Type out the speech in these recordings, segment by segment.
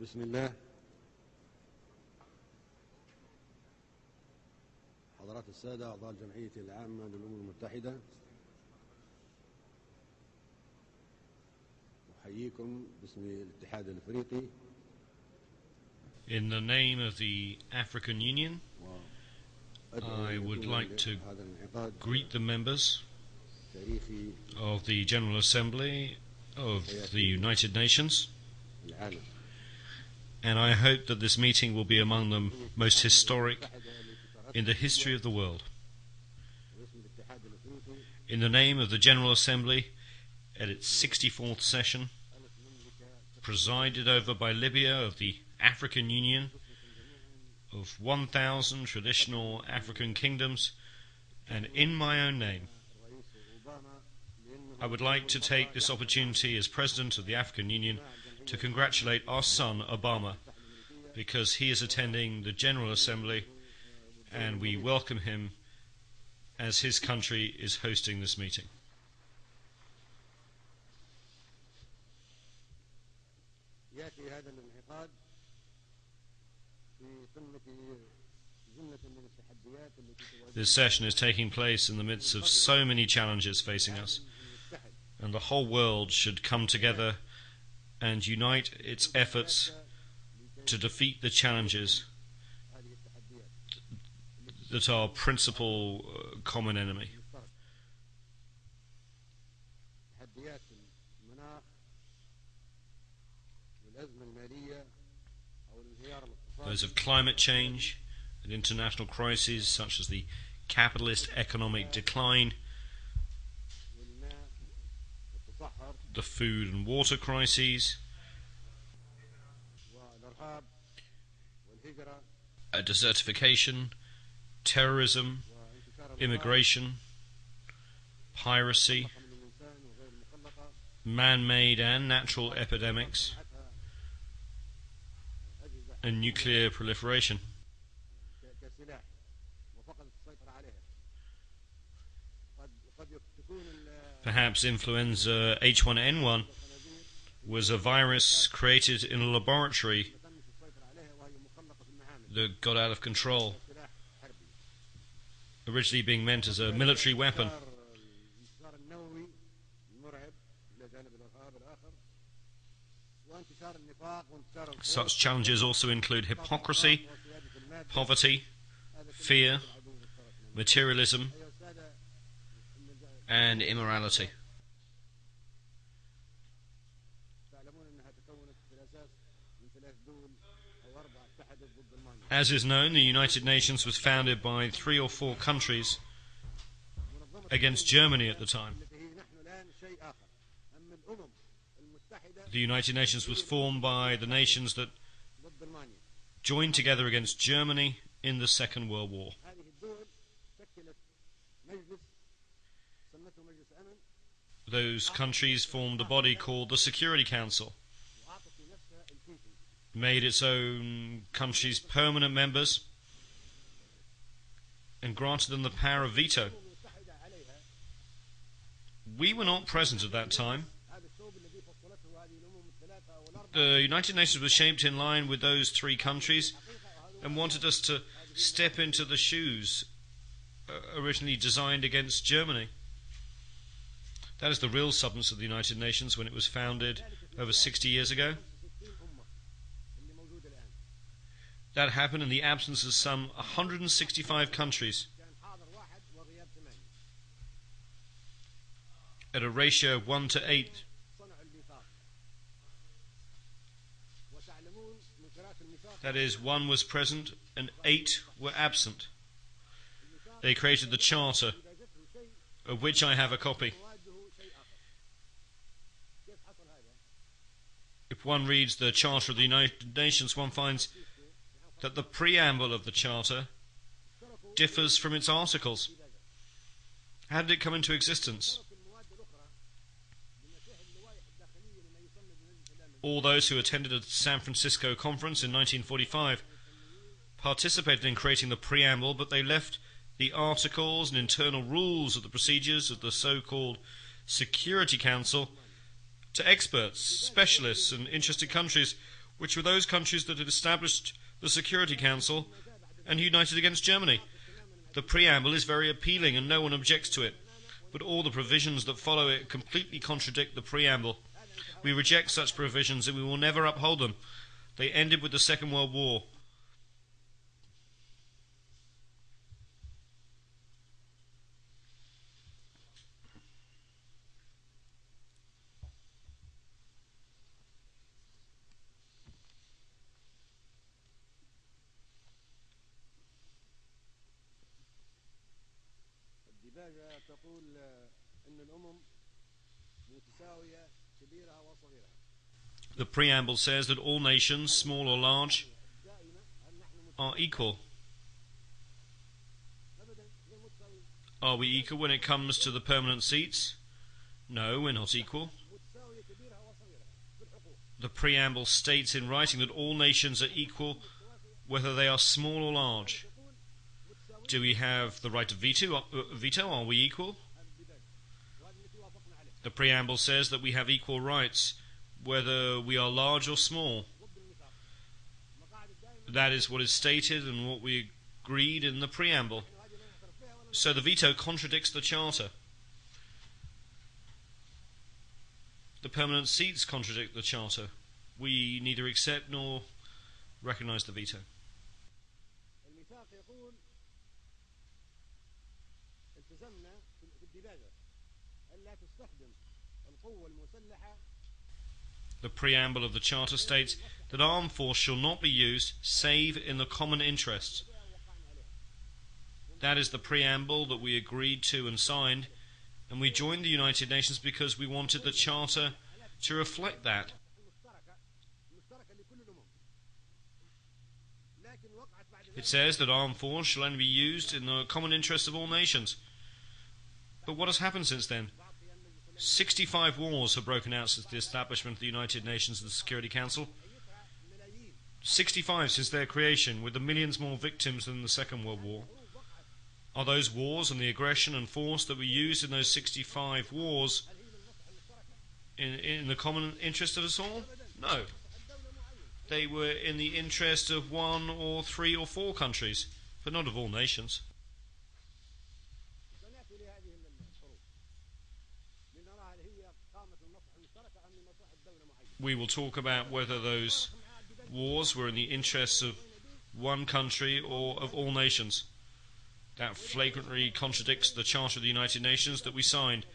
بسم الله. حضرات السادة أعضاء الجمعية العامة للأمم المتحدة، أحييكم باسم الاتحاد الأفريقي. In the name of the African Union, I would like to greet the members of the General Assembly of the United Nations, and I hope that this meeting will be among the most historic in the history of the world. In the name of the General Assembly, at its 64th session, presided over by Libya of the African Union, of 1,000 traditional African kingdoms, and in my own name, I would like to take this opportunity as President of the African Union to congratulate our son Obama, because he is attending the General Assembly and we welcome him as his country is hosting this meeting. This session is taking place in the midst of so many challenges facing us, and the whole world should come together and unite its efforts to defeat the challenges that are our principal common enemy. Those of climate change and international crises such as the capitalist economic decline, the food and water crises, desertification, terrorism, immigration, piracy, man-made and natural epidemics, and nuclear proliferation. Perhaps influenza H1N1 was a virus created in a laboratory that got out of control, originally being meant as a military weapon. Such challenges also include hypocrisy, poverty, fear, materialism, and immorality. As is known, the United Nations was founded by 3 or 4 countries against Germany at the time. The United Nations was formed by the nations that joined together against Germany in the Second World War. Those countries formed a body called the Security Council, made its own countries permanent members, and granted them the power of veto. We were not present at that time. The United Nations was shaped in line with those 3 countries and wanted us to step into the shoes originally designed against Germany. That is the real substance of the United Nations when it was founded over 60 years ago. That happened in the absence of some 165 countries, at a ratio of 1 to 8. That is, 1 was present and 8 were absent. They created the Charter, of which I have a copy. If one reads the Charter of the United Nations, one finds that the preamble of the Charter differs from its articles. How did it come into existence? All those who attended a San Francisco conference in 1945 participated in creating the preamble, but they left the articles and internal rules of the procedures of the so-called Security Council to experts, specialists and interested countries which were those countries that had established the Security Council and united against Germany. The preamble is very appealing and no one objects to it, but all the provisions that follow it completely contradict the preamble. We reject such provisions and we will never uphold them. They ended with the Second World War. الديباجة تقول أن الأمم متساوية كبيرها وصغيرها. The preamble says that all nations, small or large, are equal. Are we equal when it comes to the permanent seats? No, we're not equal. The preamble states in writing that all nations are equal whether they are small or large. Do we have the right to veto? Are we equal? The preamble says that we have equal rights whether we are large or small. That is what is stated and what we agreed in the preamble. So the veto contradicts the Charter. The permanent seats contradict the Charter. We neither accept nor recognize the veto. The preamble of the Charter states that armed force shall not be used save in the common interest. That is the preamble that we agreed to and signed, and we joined the United Nations because we wanted the Charter to reflect that. It says that armed force shall only be used in the common interest of all nations. But what has happened since then? 65 wars have broken out since the establishment of the United Nations and the Security Council. 65 since their creation, with the millions more victims than the Second World War. Are those wars and the aggression and force that were used in those 65 wars in the common interest of us all? No. They were in the interest of 1 or 3 or 4 countries, but not of all nations. We will talk about whether those wars were in the interests of one country or of all nations. That flagrantly contradicts the Charter of the United Nations that we signed,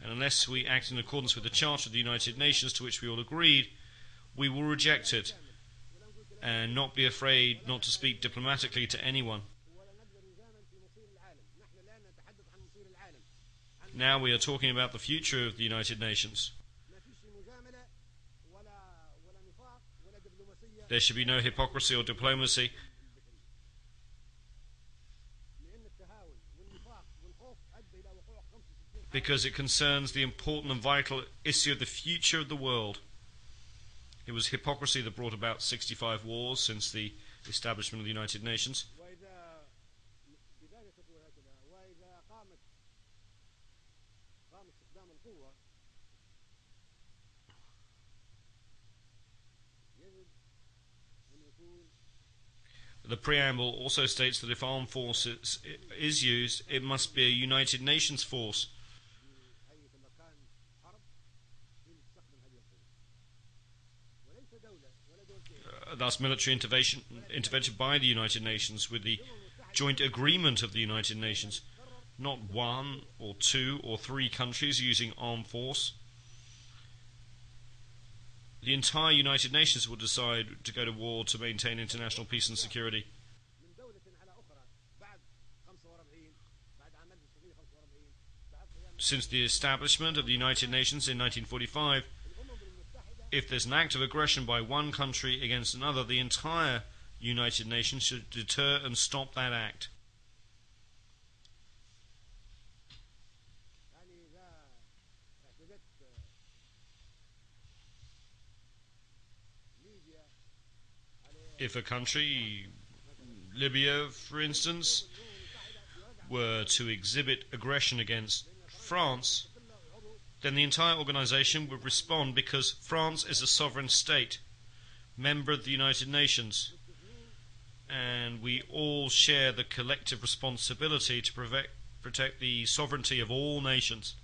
and unless we act in accordance with the Charter of the United Nations to which we all agreed, we will reject it and not be afraid not to speak diplomatically to anyone. Now we are talking about the future of the United Nations. There should be no hypocrisy or diplomacy. Because it concerns the important and vital issue of the future of the world. It was hypocrisy that brought about 65 wars since the establishment of the United Nations. The preamble also states that if armed force is used, it must be a United Nations force. Thus military intervention by the United Nations with the joint agreement of the United Nations, not 1 or 2 or 3 countries using armed force. The entire United Nations will decide to go to war to maintain international peace and security. Since the establishment of the United Nations in 1945, if there's an act of aggression by one country against another, the entire United Nations should deter and stop that act. If a country, Libya for instance, were to exhibit aggression against France, then the entire organization would respond because France is a sovereign state. member of the United Nations, and we all share the collective responsibility to protect the sovereignty of all nations.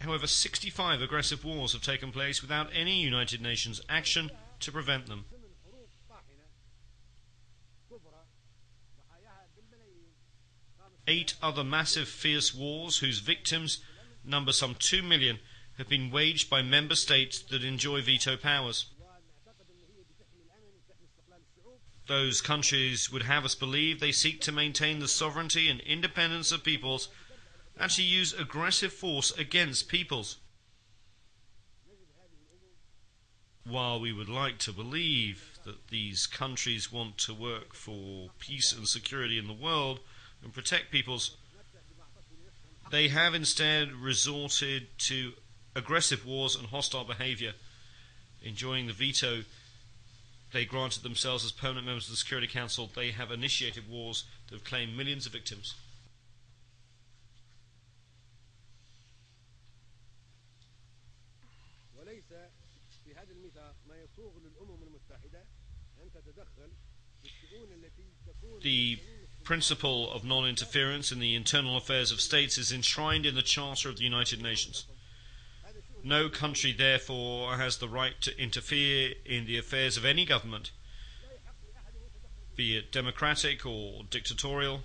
However, 65 aggressive wars have taken place without any United Nations action to prevent them. 8 other massive fierce wars whose victims number some 2 million have been waged by member states that enjoy veto powers. Those countries would have us believe they seek to maintain the sovereignty and independence of peoples and to use aggressive force against peoples. While we would like to believe that these countries want to work for peace and security in the world and protect peoples, they have instead resorted to aggressive wars and hostile behavior, enjoying the veto they granted themselves as permanent members of the Security Council. They have initiated wars that have claimed millions of victims. The principle of non-interference in the internal affairs of states is enshrined in the Charter of the United Nations. No country, therefore, has the right to interfere in the affairs of any government, be it democratic or dictatorial.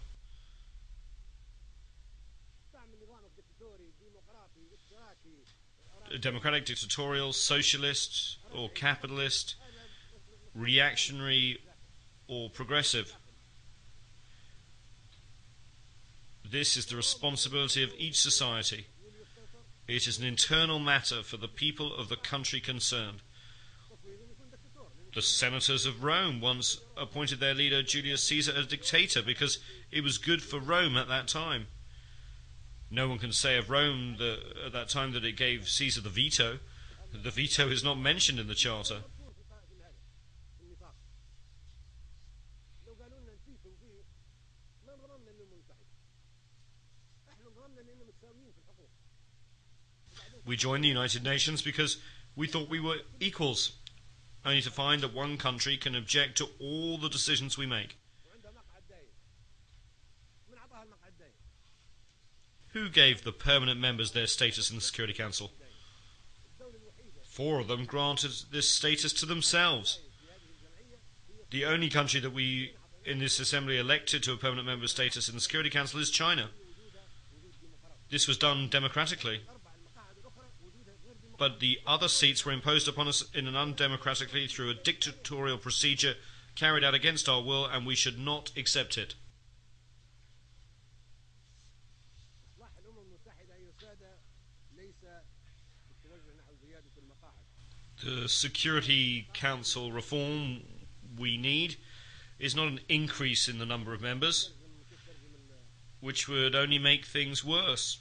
Democratic, dictatorial, socialist or capitalist, reactionary or progressive. This is the responsibility of each society. It is an internal matter for the people of the country concerned. The senators of Rome once appointed their leader Julius Caesar as dictator because it was good for Rome at that time. No one can say of Rome at that time that it gave Caesar the veto. The veto is not mentioned in the Charter. We joined the United Nations because we thought we were equals, only to find that one country can object to all the decisions we make. Who gave the permanent members their status in the Security Council? 4 of them granted this status to themselves. The only country that we in this assembly elected to a permanent member status in the Security Council is China. This was done democratically. But the other seats were imposed upon us in an undemocratically through a dictatorial procedure carried out against our will, and we should not accept it. The Security Council reform we need is not an increase in the number of members, which would only make things worse.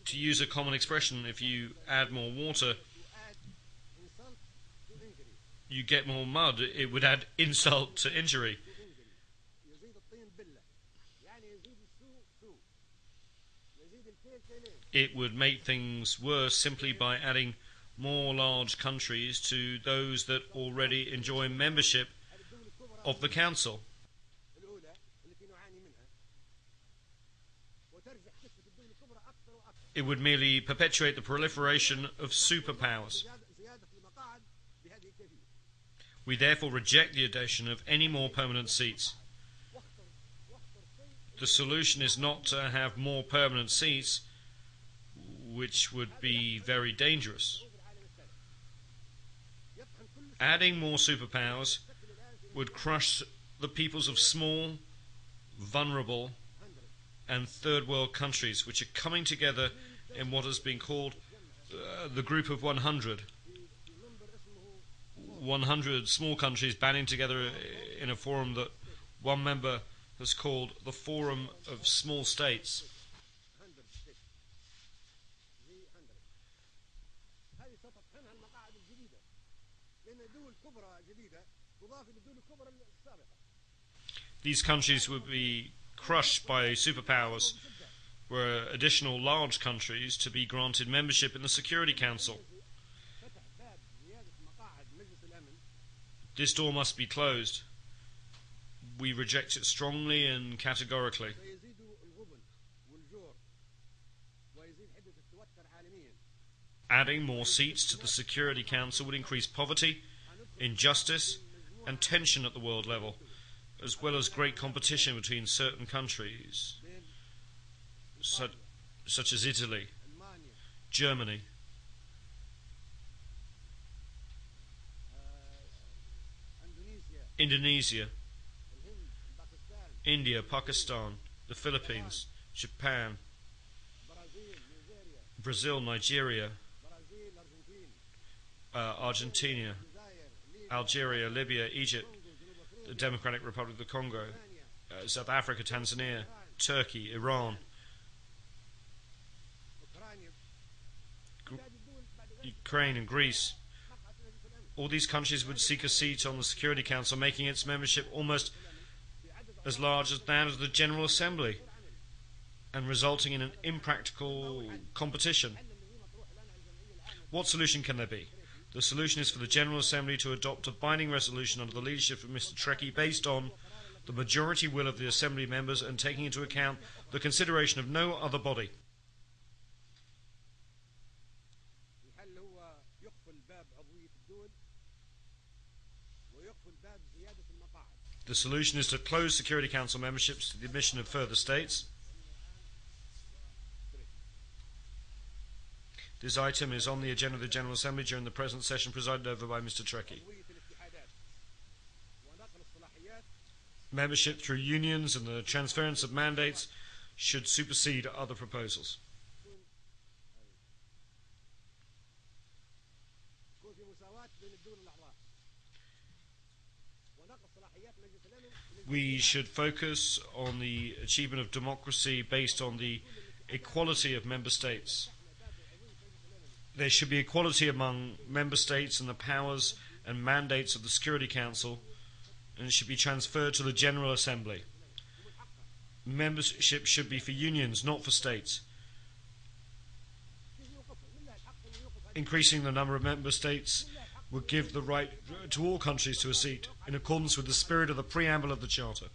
To use a common expression, if you add more water, you get more mud. It would add insult to injury. It would make things worse simply by adding more large countries to those that already enjoy membership of the Council. It would merely perpetuate the proliferation of superpowers. We therefore reject the addition of any more permanent seats. The solution is not to have more permanent seats, which would be very dangerous. Adding more superpowers would crush the peoples of small, vulnerable, and third world countries, which are coming together in what has been called the Group of 100. 100 small countries banding together in a forum that one member has called the Forum of Small States. These countries would be crushed by superpowers were additional large countries to be granted membership in the Security Council. This door must be closed. We reject it strongly and categorically. Adding more seats to the Security Council would increase poverty, injustice, and tension at the world level, as well as great competition between certain countries, such as Italy, Germany, Indonesia, India, Pakistan, the Philippines, Japan, Brazil, Nigeria, Argentina, Algeria, Libya, Egypt, the Democratic Republic of the Congo, South Africa, Tanzania, Turkey, Iran, Ukraine and Greece. All these countries would seek a seat on the Security Council, making its membership almost as large as that of the General Assembly, and resulting in an impractical competition. What solution can there be? The solution is for the General Assembly to adopt a binding resolution under the leadership of Mr. Trekkie based on the majority will of the Assembly members and taking into account the consideration of no other body. The solution is to close Security Council memberships to the admission of further states. This item is on the agenda of the General Assembly during the present session presided over by Mr. Trekkie. Membership through unions and the transference of mandates should supersede other proposals. We should focus on the achievement of democracy based on the equality of member states. There should be equality among member states and the powers and mandates of the Security Council, and it should be transferred to the General Assembly. Membership should be for unions, not for states. Increasing the number of member states would give the right to all countries to a seat, in accordance with the spirit of the preamble of the Charter.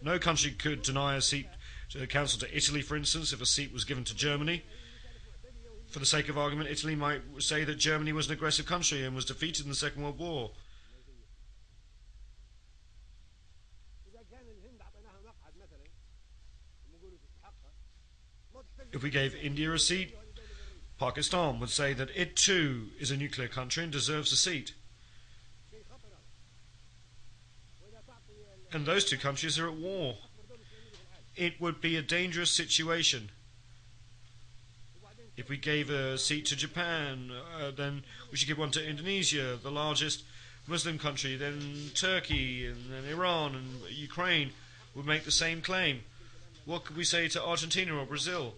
No country could deny a seat to the Council to Italy, for instance, if a seat was given to Germany. For the sake of argument, Italy might say that Germany was an aggressive country and was defeated in the Second World War. If we gave India a seat, Pakistan would say that it too is a nuclear country and deserves a seat. And those two countries are at war. It would be a dangerous situation. If we gave a seat to Japan, then we should give one to Indonesia, the largest Muslim country, then Turkey, and then Iran and Ukraine would make the same claim. What could we say to Argentina or Brazil?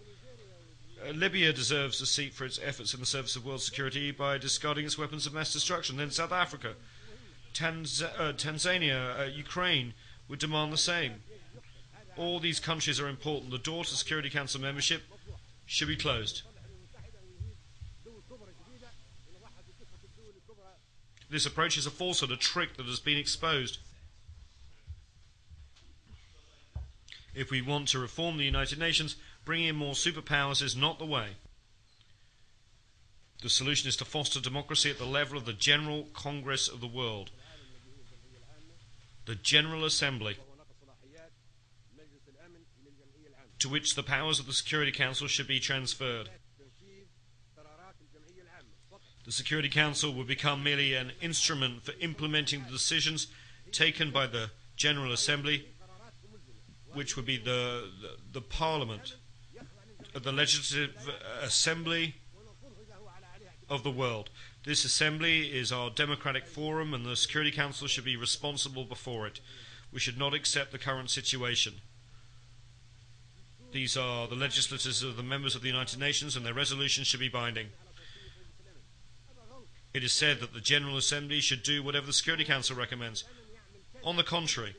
Libya deserves a seat for its efforts in the service of world security by discarding its weapons of mass destruction. Then South Africa, Tanzania, Ukraine would demand the same. All these countries are important. The door to Security Council membership should be closed. This approach is a falsehood, a trick that has been exposed. If we want to reform the United Nations, bringing in more superpowers is not the way. The solution is to foster democracy at the level of the General Congress of the world, the General Assembly, to which the powers of the Security Council should be transferred. The Security Council will become merely an instrument for implementing the decisions taken by the General Assembly, which would be the Parliament, the Legislative Assembly of the world. This assembly is our democratic forum, and the Security Council should be responsible before it. We should not accept the current situation. These are the legislators of the members of the United Nations, and their resolutions should be binding. It is said that the General Assembly should do whatever the Security Council recommends. On the contrary,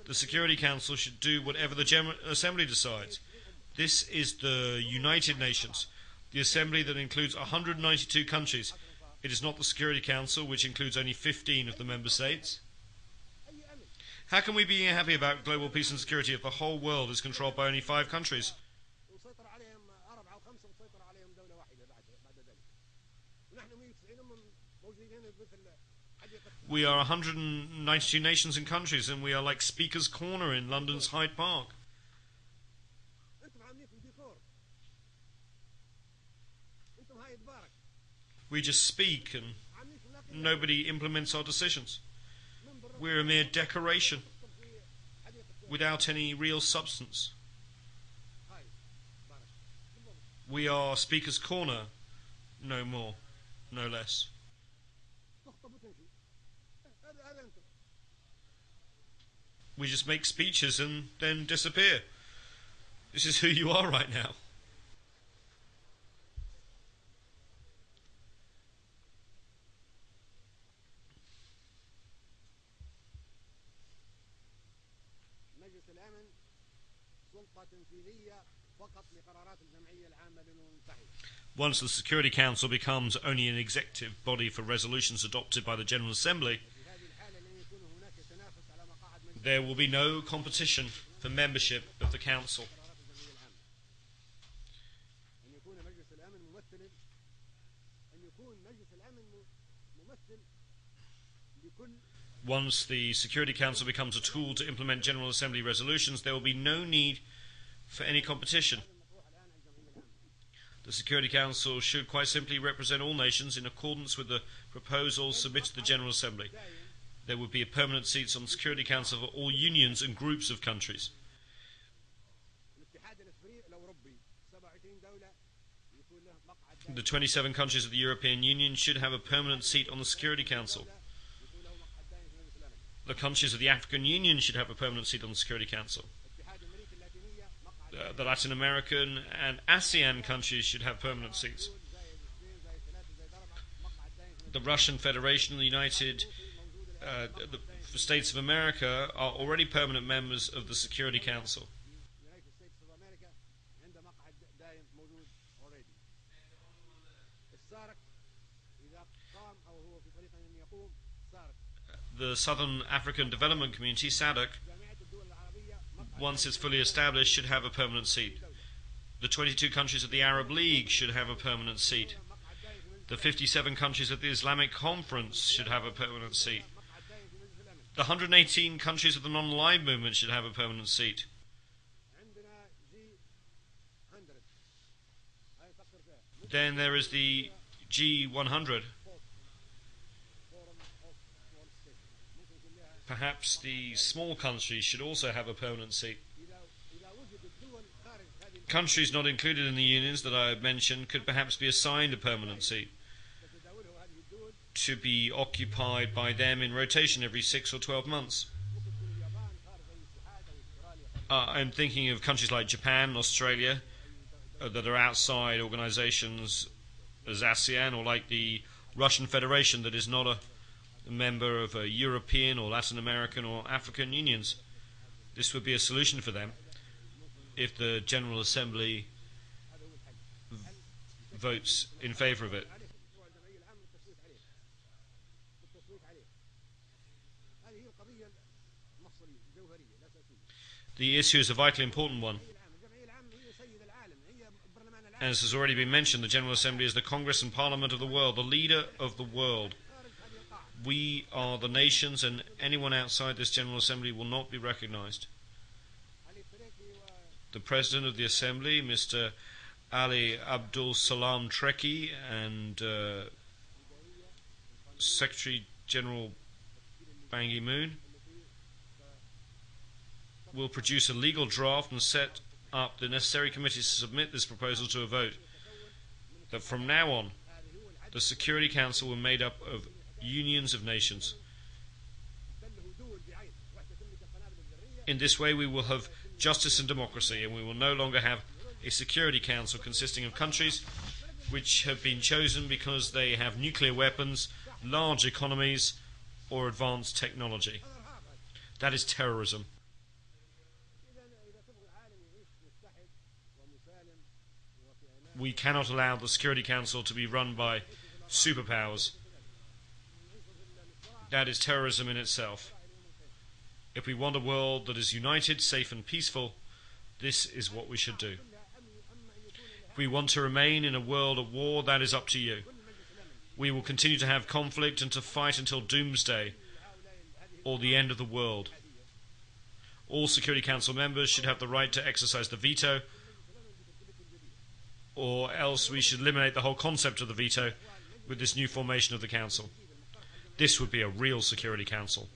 the Security Council should do whatever the General Assembly decides. This is the United Nations, the assembly that includes 192 countries. It is not the Security Council, which includes only 15 of the member states. How can we be happy about global peace and security if the whole world is controlled by only 5 countries? We are 192 nations and countries, and we are like Speaker's Corner in London's Hyde Park. We just speak and nobody implements our decisions. We're a mere decoration without any real substance. We are Speaker's Corner, no more, no less. We just make speeches and then disappear. This is who you are right now. Once the Security Council becomes only an executive body for resolutions adopted by the General Assembly, there will be no competition for membership of the Council. Once the Security Council becomes a tool to implement General Assembly resolutions, there will be no need for any competition. The Security Council should quite simply represent all nations in accordance with the proposals submitted to the General Assembly. There would be permanent seats on the Security Council for all unions and groups of countries. The 27 countries of the European Union should have a permanent seat on the Security Council. The countries of the African Union should have a permanent seat on the Security Council. The Latin American and ASEAN countries should have permanent seats. The Russian Federation and the United States of America are already permanent members of the Security Council. The Southern African Development Community, SADC, once it's fully established, should have a permanent seat. The 22 countries of the Arab League should have a permanent seat. The 57 countries of the Islamic Conference should have a permanent seat. The 118 countries of the non-aligned movement should have a permanent seat. Then there is the G100. Perhaps the small countries should also have a permanent seat. Countries not included in the unions that I have mentioned could perhaps be assigned a permanent seat to be occupied by them in rotation every 6 or 12 months. I'm thinking of countries like Japan and Australia that are outside organizations as ASEAN, or like the Russian Federation that is not a member of European or Latin American or African unions. This would be a solution for them if the General Assembly votes in favor of it. The issue is a vitally important one. As has already been mentioned, the General Assembly is the Congress and Parliament of the world, the leader of the world. We are the nations, and anyone outside this General Assembly will not be recognized. The President of the Assembly, Mr. Ali Abdul Salam Treki, and Secretary General Ban Ki-moon will produce a legal draft and set up the necessary committees to submit this proposal to a vote. That from now on, the Security Council will be made up of unions of nations. In this way we will have justice and democracy, and we will no longer have a Security Council consisting of countries which have been chosen because they have nuclear weapons, large economies, or advanced technology. That is terrorism. We cannot allow the Security Council to be run by superpowers. That is terrorism in itself. If we want a world that is united, safe and peaceful, this is what we should do. If we want to remain in a world at war, that is up to you. We will continue to have conflict and to fight until doomsday or the end of the world. All Security Council members should have the right to exercise the veto, or else we should eliminate the whole concept of the veto with this new formation of the Council. This would be a real Security Council.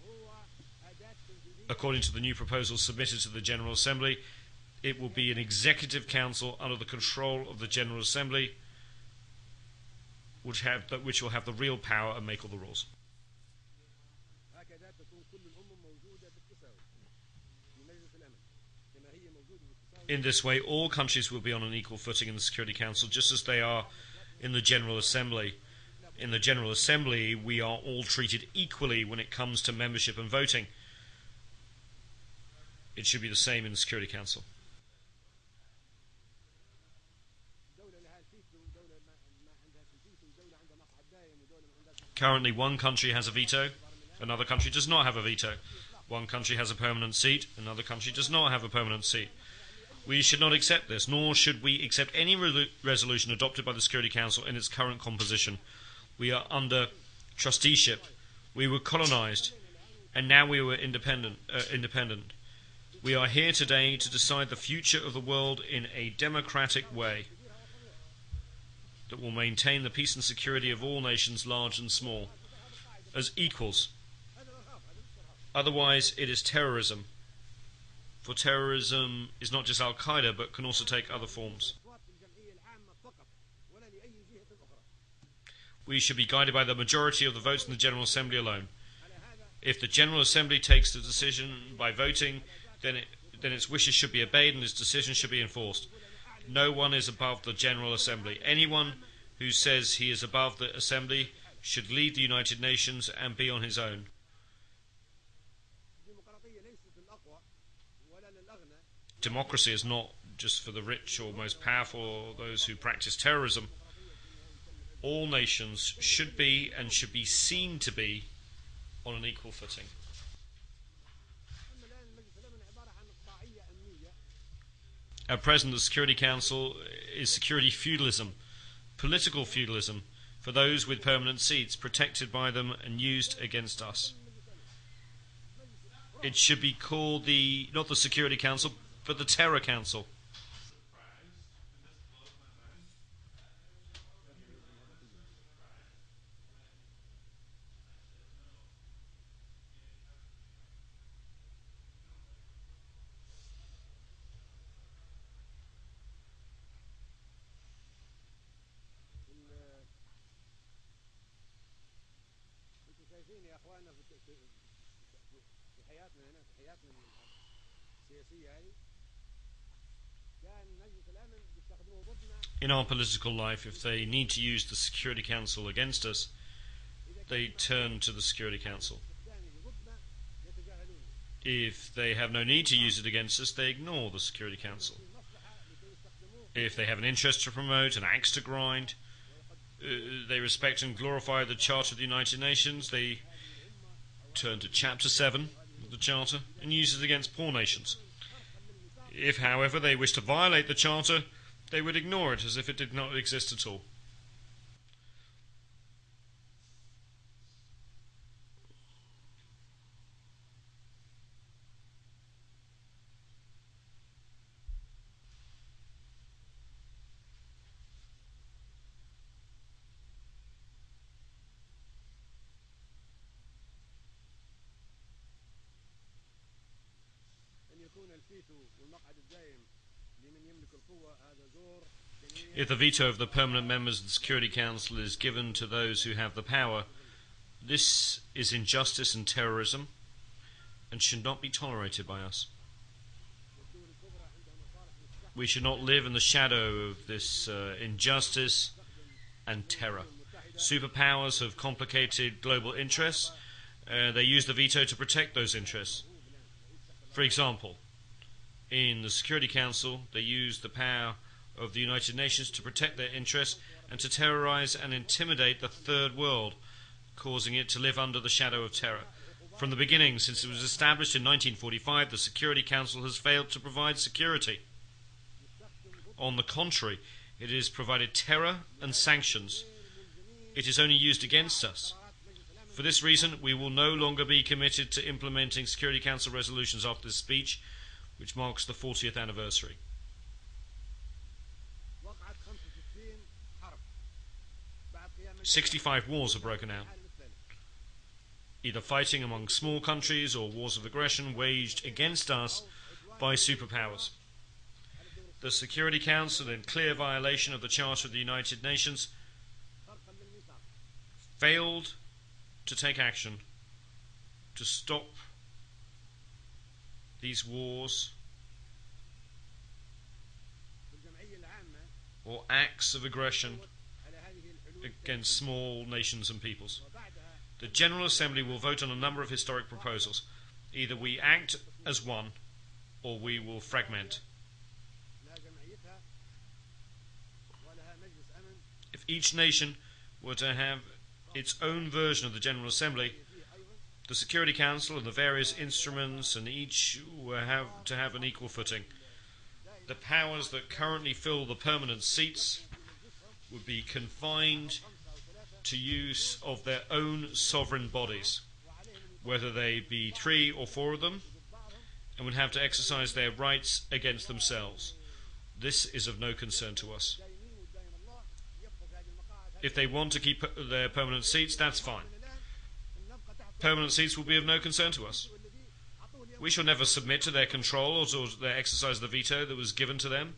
According to the new proposal submitted to the General Assembly, it will be an executive council under the control of the General Assembly, which will have the real power and make all the rules. In this way, all countries will be on an equal footing in the Security Council, just as they are in the General Assembly. In the General Assembly, we are all treated equally when it comes to membership and voting. It should be the same in the Security Council. Currently, one country has a veto, another country does not have a veto. One country has a permanent seat, another country does not have a permanent seat. We should not accept this, nor should we accept any resolution adopted by the Security Council in its current composition. We are under trusteeship. We were colonized, and now we were independent. We are here today to decide the future of the world in a democratic way that will maintain the peace and security of all nations, large and small, as equals. Otherwise, it is terrorism. For terrorism is not just Al-Qaeda, but can also take other forms. We should be guided by the majority of the votes in the General Assembly alone. If the General Assembly takes the decision by voting, then its wishes should be obeyed and its decision should be enforced. No one is above the General Assembly. Anyone who says he is above the Assembly should leave the United Nations and be on his own. Democracy is not just for the rich or most powerful or those who practice terrorism. All nations should be and should be seen to be on an equal footing. At present, the Security Council is security feudalism, political feudalism, for those with permanent seats, protected by them and used against us. It should be called not the Security Council, but the Terror Council. In our political life, if they need to use the Security Council against us, they turn to the Security Council. If they have no need to use it against us, they ignore the Security Council. If they have an interest to promote, an axe to grind, they respect and glorify the Charter of the United Nations, they turn to Chapter 7 of the Charter and use it against poor nations. If, however, they wish to violate the Charter, they would ignore it as if it did not exist at all. If the veto of the permanent members of the Security Council is given to those who have the power, this is injustice and terrorism and should not be tolerated by us. We should not live in the shadow of this injustice and terror. Superpowers have complicated global interests. They use the veto to protect those interests. For example, in the Security Council, they use the power of the United Nations to protect their interests and to terrorize and intimidate the third world, causing it to live under the shadow of terror. From the beginning, since it was established in 1945, the Security Council has failed to provide security. On the contrary, it has provided terror and sanctions. It is only used against us. For this reason, we will no longer be committed to implementing Security Council resolutions after this speech, which marks the 40th anniversary. 65 wars have broken out, either fighting among small countries or wars of aggression waged against us by superpowers. The Security Council, in clear violation of the Charter of the United Nations, failed to take action to stop these wars or acts of aggression against small nations and peoples. The General Assembly will vote on a number of historic proposals. Either we act as one, or we will fragment. If each nation were to have its own version of the General Assembly, the Security Council and the various instruments and each will have to have an equal footing. The powers that currently fill the permanent seats would be confined to use of their own sovereign bodies, whether they be 3 or 4 of them, and would have to exercise their rights against themselves. This is of no concern to us. If they want to keep their permanent seats, that's fine. Permanent seats will be of no concern to us. We shall never submit to their control or to their exercise of the veto that was given to them.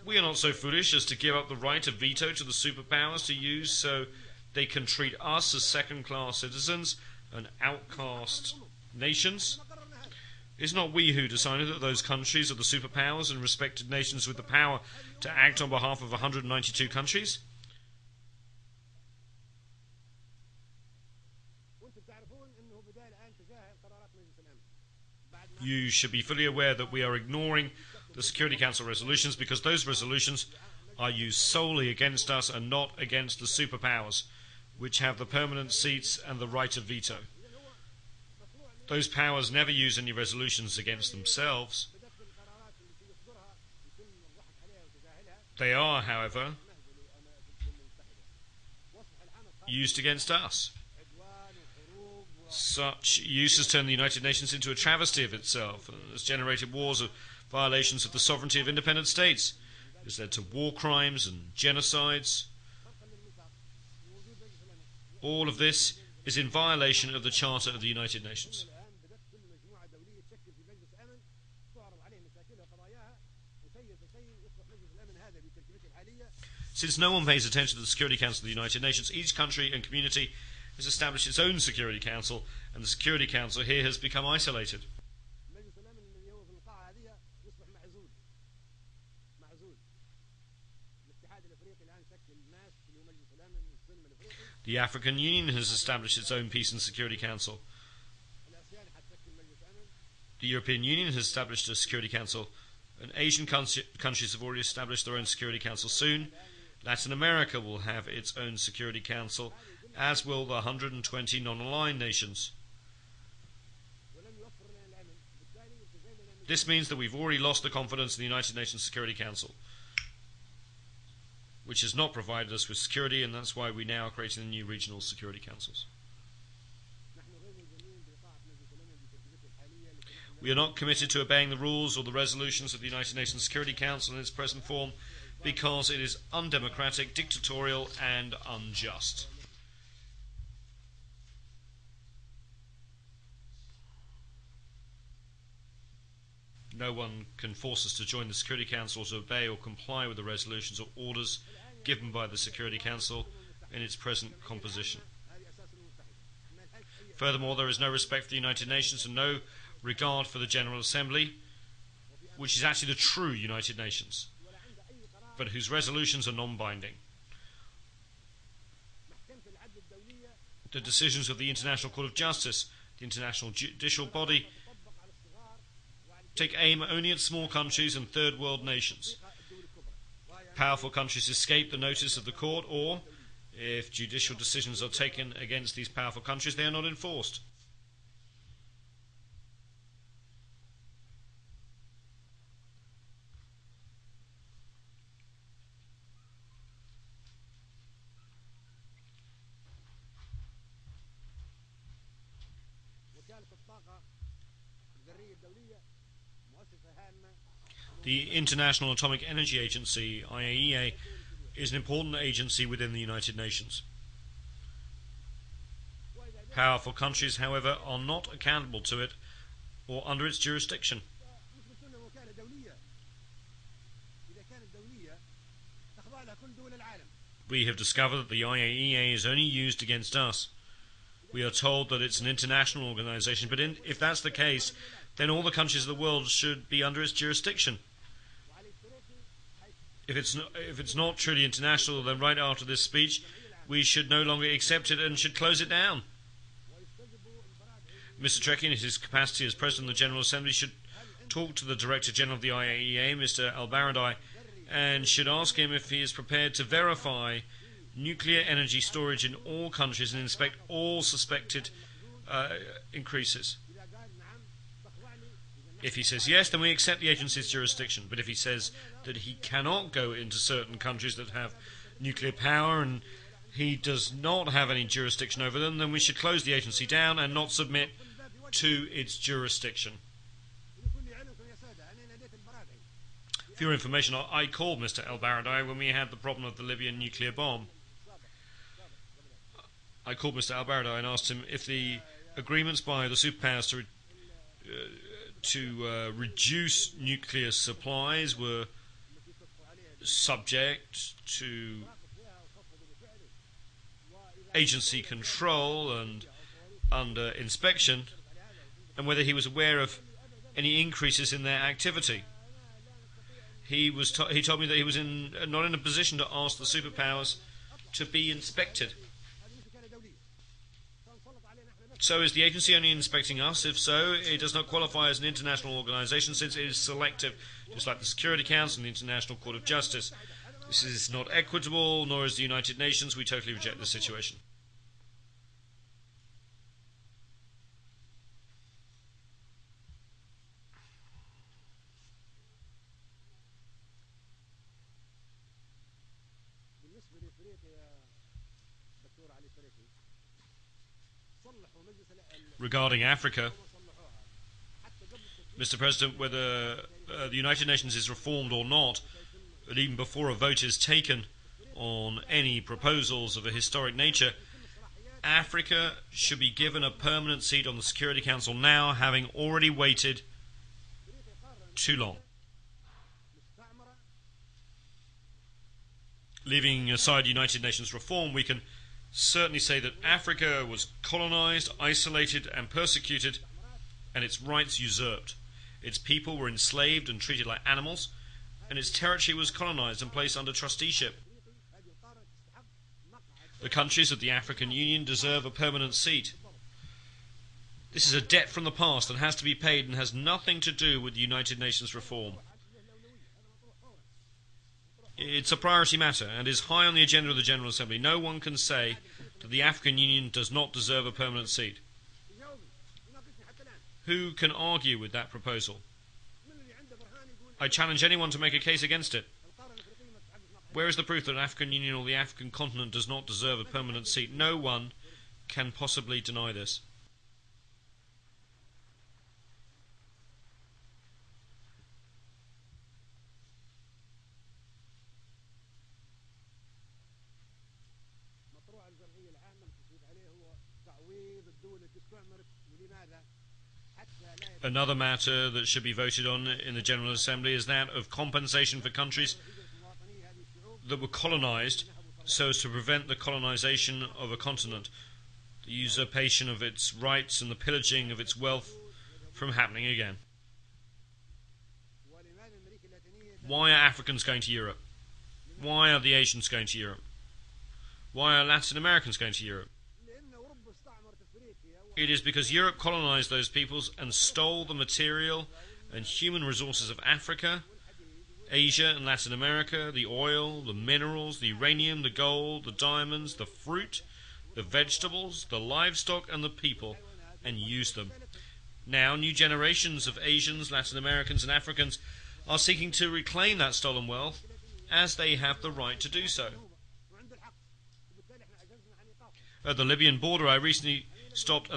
We are not so foolish as to give up the right of veto to the superpowers to use so they can treat us as second-class citizens and outcast nations. It's not we who decided that those countries are the superpowers and respected nations with the power to act on behalf of 192 countries. You should be fully aware that we are ignoring the Security Council resolutions because those resolutions are used solely against us and not against the superpowers, which have the permanent seats and the right of veto. Those powers never use any resolutions against themselves. They are, however, used against us. Such use has turned the United Nations into a travesty of itself and has generated wars of violations of the sovereignty of independent states. It has led to war crimes and genocides. All of this is in violation of the Charter of the United Nations. Since no one pays attention to the Security Council of the United Nations, each country and community has established its own Security Council, and the Security Council here has become isolated. The African Union has established its own Peace and Security Council. The European Union has established a Security Council, and Asian countries have already established their own Security Council soon. Latin America will have its own Security Council, as will the 120 non-aligned nations. This means that we've already lost the confidence in the United Nations Security Council, which has not provided us with security, and that's why we now are creating the new regional security councils. We are not committed to obeying the rules or the resolutions of the United Nations Security Council in its present form because it is undemocratic, dictatorial, and unjust. No one can force us to join the Security Council or to obey or comply with the resolutions or orders given by the Security Council in its present composition. Furthermore, there is no respect for the United Nations and no regard for the General Assembly, which is actually the true United Nations, but whose resolutions are non-binding. The decisions of the International Court of Justice, the international judicial body, take aim only at small countries and third world nations. Powerful countries escape the notice of the court, or, if judicial decisions are taken against these powerful countries, they are not enforced. The International Atomic Energy Agency, IAEA, is an important agency within the United Nations. Powerful countries, however, are not accountable to it or under its jurisdiction. We have discovered that the IAEA is only used against us. We are told that it's an international organization, but if that's the case, then all the countries of the world should be under its jurisdiction. If it's not truly international, then right after this speech, we should no longer accept it and should close it down. Mr. Trekkie, in his capacity as President of the General Assembly, should talk to the Director General of the IAEA, Mr. Al-Baradei, and should ask him if he is prepared to verify nuclear energy storage in all countries and inspect all suspected increases. If he says yes, then we accept the agency's jurisdiction. But if he says that he cannot go into certain countries that have nuclear power and he does not have any jurisdiction over them, then we should close the agency down and not submit to its jurisdiction. For your information, I called Mr. El-Baradei when we had the problem of the Libyan nuclear bomb. I called Mr. El-Baradei and asked him if the agreements by the superpowers to reduce nuclear supplies were subject to agency control and under inspection, and whether he was aware of any increases in their activity. He told me that he was not in a position to ask the superpowers to be inspected. So is the agency only inspecting us? If so, it does not qualify as an international organization since it is selective, just like the Security Council and the International Court of Justice. This is not equitable, nor is the United Nations. We totally reject this situation. Regarding Africa, Mr. President, whether the United Nations is reformed or not, but even before a vote is taken on any proposals of a historic nature, Africa should be given a permanent seat on the Security Council now, having already waited too long. Leaving aside United Nations reform, we can certainly say that Africa was colonized, isolated and persecuted, and its rights usurped. Its people were enslaved and treated like animals, and its territory was colonized and placed under trusteeship. The countries of the African Union deserve a permanent seat. This is a debt from the past that has to be paid and has nothing to do with the United Nations reform. It's a priority matter and is high on the agenda of the General Assembly. No one can say that the African Union does not deserve a permanent seat. Who can argue with that proposal? I challenge anyone to make a case against it. Where is the proof that the African Union or the African continent does not deserve a permanent seat? No one can possibly deny this. Another matter that should be voted on in the General Assembly is that of compensation for countries that were colonized so as to prevent the colonization of a continent, the usurpation of its rights and the pillaging of its wealth from happening again. Why are Africans going to Europe? Why are the Asians going to Europe? Why are Latin Americans going to Europe? It is because Europe colonized those peoples and stole the material and human resources of Africa, Asia and Latin America, the oil, the minerals, the uranium, the gold, the diamonds, the fruit, the vegetables, the livestock and the people, and use them. Now, new generations of Asians, Latin Americans and Africans are seeking to reclaim that stolen wealth, as they have the right to do so. At the Libyan border, I recently stopped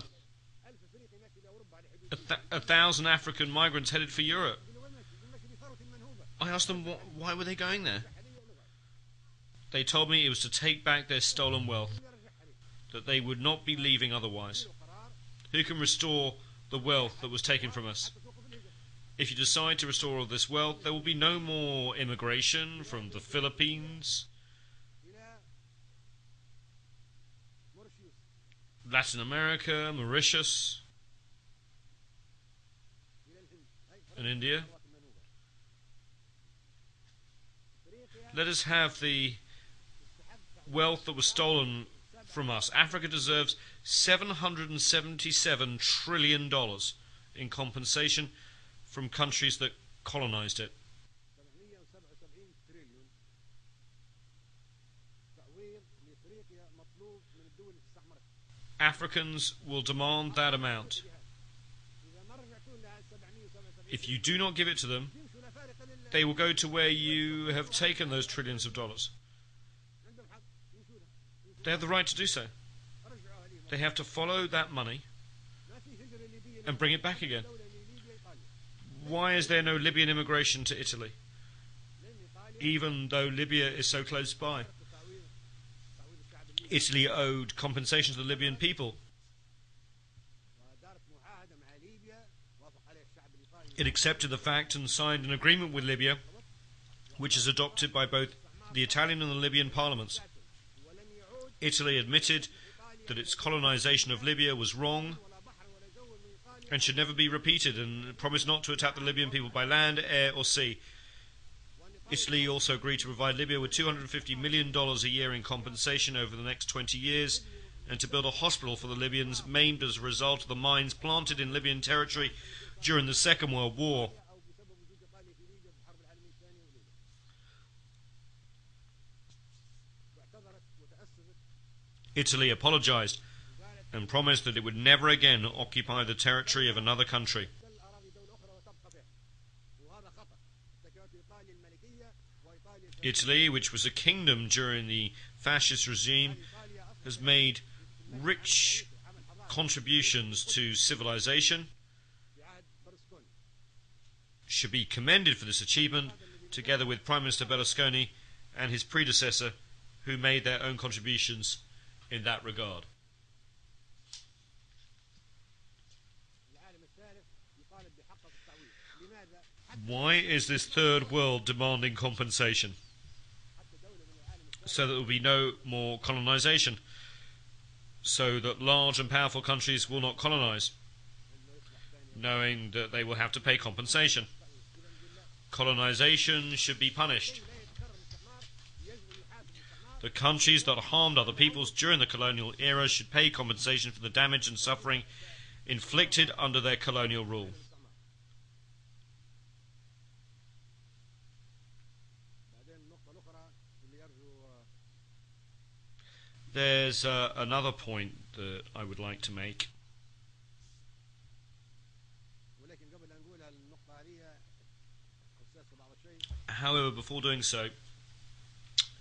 1,000 African migrants headed for Europe. I asked them why were they going there. They told me it was to take back their stolen wealth, that they would not be leaving otherwise. Who can restore the wealth that was taken from us? If you decide to restore all this wealth, there will be no more immigration from the Philippines, Latin America, Mauritius, and India. Let us have the wealth that was stolen from us. Africa deserves $777 trillion in compensation from countries that colonized it. Africans will demand that amount. If you do not give it to them, they will go to where you have taken those trillions of dollars. They have the right to do so. They have to follow that money and bring it back again. Why is there no Libyan immigration to Italy, even though Libya is so close by? Italy owed compensation to the Libyan people. It accepted the fact and signed an agreement with Libya, which is adopted by both the Italian and the Libyan parliaments. Italy admitted that its colonization of Libya was wrong and should never be repeated, and promised not to attack the Libyan people by land, air or sea. Italy also agreed to provide Libya with $250 million a year in compensation over the next 20 years, and to build a hospital for the Libyans maimed as a result of the mines planted in Libyan territory during the Second World War. Italy apologized and promised that it would never again occupy the territory of another country. Italy, which was a kingdom during the fascist regime, has made rich contributions to civilization, should be commended for this achievement, together with Prime Minister Berlusconi and his predecessor, who made their own contributions in that regard. Why is this third world demanding compensation? So that there will be no more colonization, so that large and powerful countries will not colonize, knowing that they will have to pay compensation. Colonization should be punished. The countries that harmed other peoples during the colonial era should pay compensation for the damage and suffering inflicted under their colonial rule. There's another point that I would like to make. However, before doing so,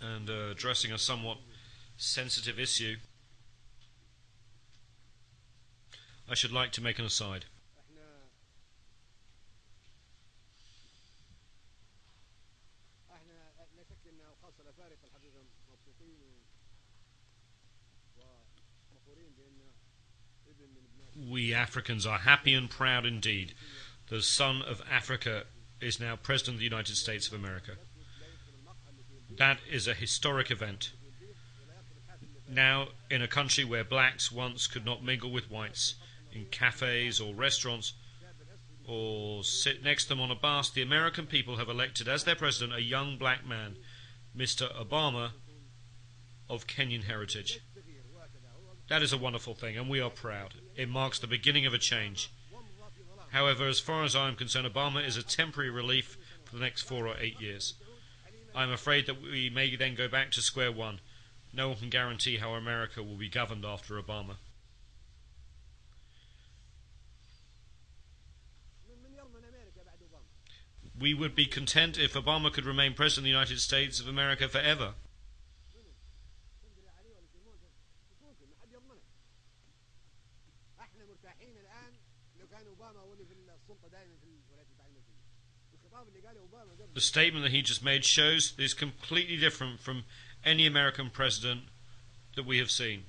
and addressing a somewhat sensitive issue, I should like to make an aside. We Africans are happy and proud indeed. The son of Africa is now President of the United States of America. That is a historic event. Now, in a country where blacks once could not mingle with whites, in cafes or restaurants, or sit next to them on a bus, the American people have elected as their president a young black man, Mr. Obama, of Kenyan heritage. That is a wonderful thing, and we are proud. It marks the beginning of a change. However, as far as I am concerned, Obama is a temporary relief for the next 4 or 8 years. I am afraid that we may then go back to square one. No one can guarantee how America will be governed after Obama. We would be content if Obama could remain President of the United States of America forever. The statement that he just made shows that it's completely different from any American president that we have seen.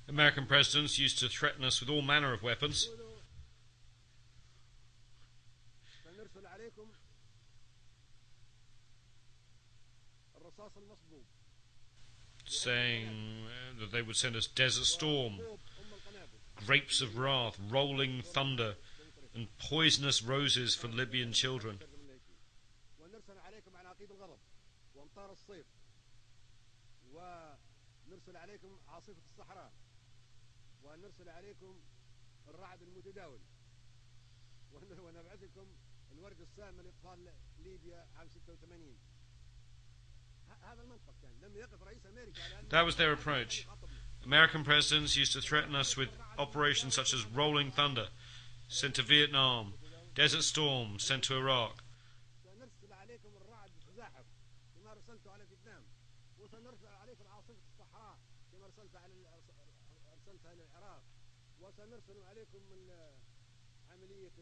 American presidents used to threaten us with all manner of weapons, saying that they would send us Desert Storm, grapes of wrath, rolling thunder, and poisonous roses for Libyan children. ونرسل عليكم الرعد المتداول ونبعثكم الورد السام لإطفال ليبيا عام 86. هذا المنطق كان لم يقف رئيس أمريكا على. That was their approach. American presidents used to threaten us with operations such as Rolling Thunder, sent to Vietnam, Desert Storm, sent to Iraq. سنرسل عليكم الرعد زاحف كما رسلت على فيتنام وسنرسل عليكم عاصفة الصحراء كما رسلتها للعراق وسنرسل عليكم عملية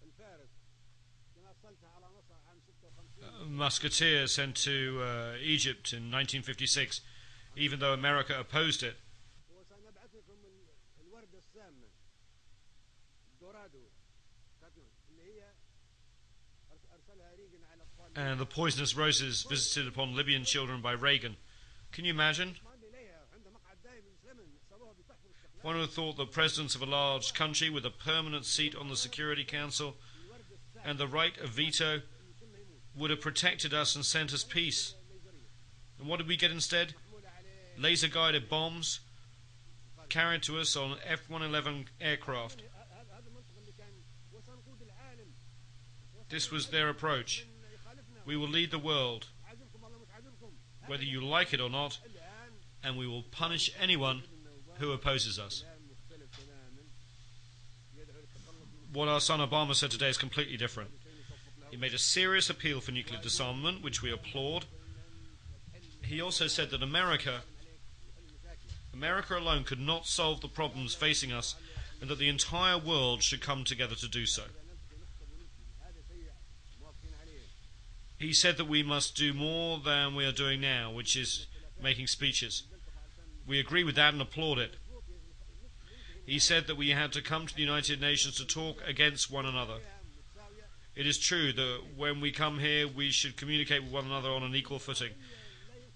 الفارس كما رسلتها على مصر عام 56. Musketeer sent to Egypt in 1956, even though America opposed it. وسنبعثكم الوردة السامة دورادو اللي هي أرسلها ريغن على أطفال. And the poisonous roses visited upon Libyan children by Reagan. Can you imagine? One would have thought that presidents of a large country with a permanent seat on the Security Council and the right of veto would have protected us and sent us peace. And what did we get instead? Laser-guided bombs carried to us on F-111 aircraft. This was their approach. We will lead the world, whether you like it or not, and we will punish anyone who opposes us. What our son Obama said today is completely different. He made a serious appeal for nuclear disarmament, which we applaud. He also said that America alone could not solve the problems facing us, and that the entire world should come together to do so. He said that we must do more than we are doing now, which is making speeches. We agree with that and applaud it. He said that we had to come to the United Nations to talk against one another. It is true that when we come here, we should communicate with one another on an equal footing.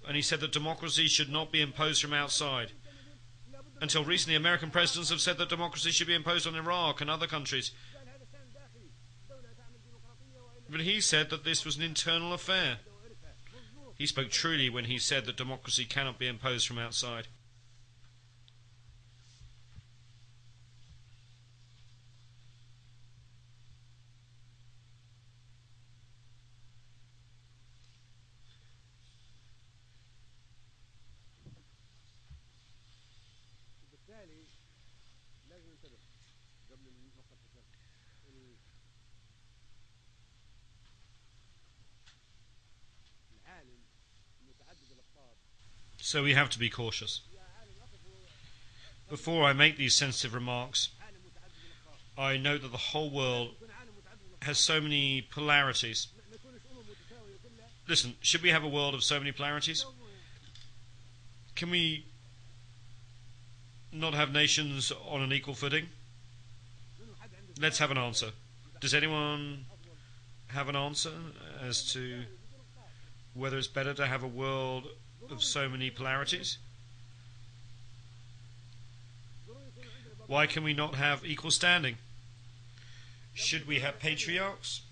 And he said that democracy should not be imposed from outside. Until recently, American presidents have said that democracy should be imposed on Iraq and other countries. But he said that this was an internal affair. He spoke truly when he said that democracy cannot be imposed from outside. So we have to be cautious. Before I make these sensitive remarks, I note that the whole world has so many polarities. Listen, should we have a world of so many polarities? Can we not have nations on an equal footing? Let's have an answer. Does anyone have an answer as to whether it's better to have a world of so many polarities. Why can we not have equal standing? Should we have patriarchs?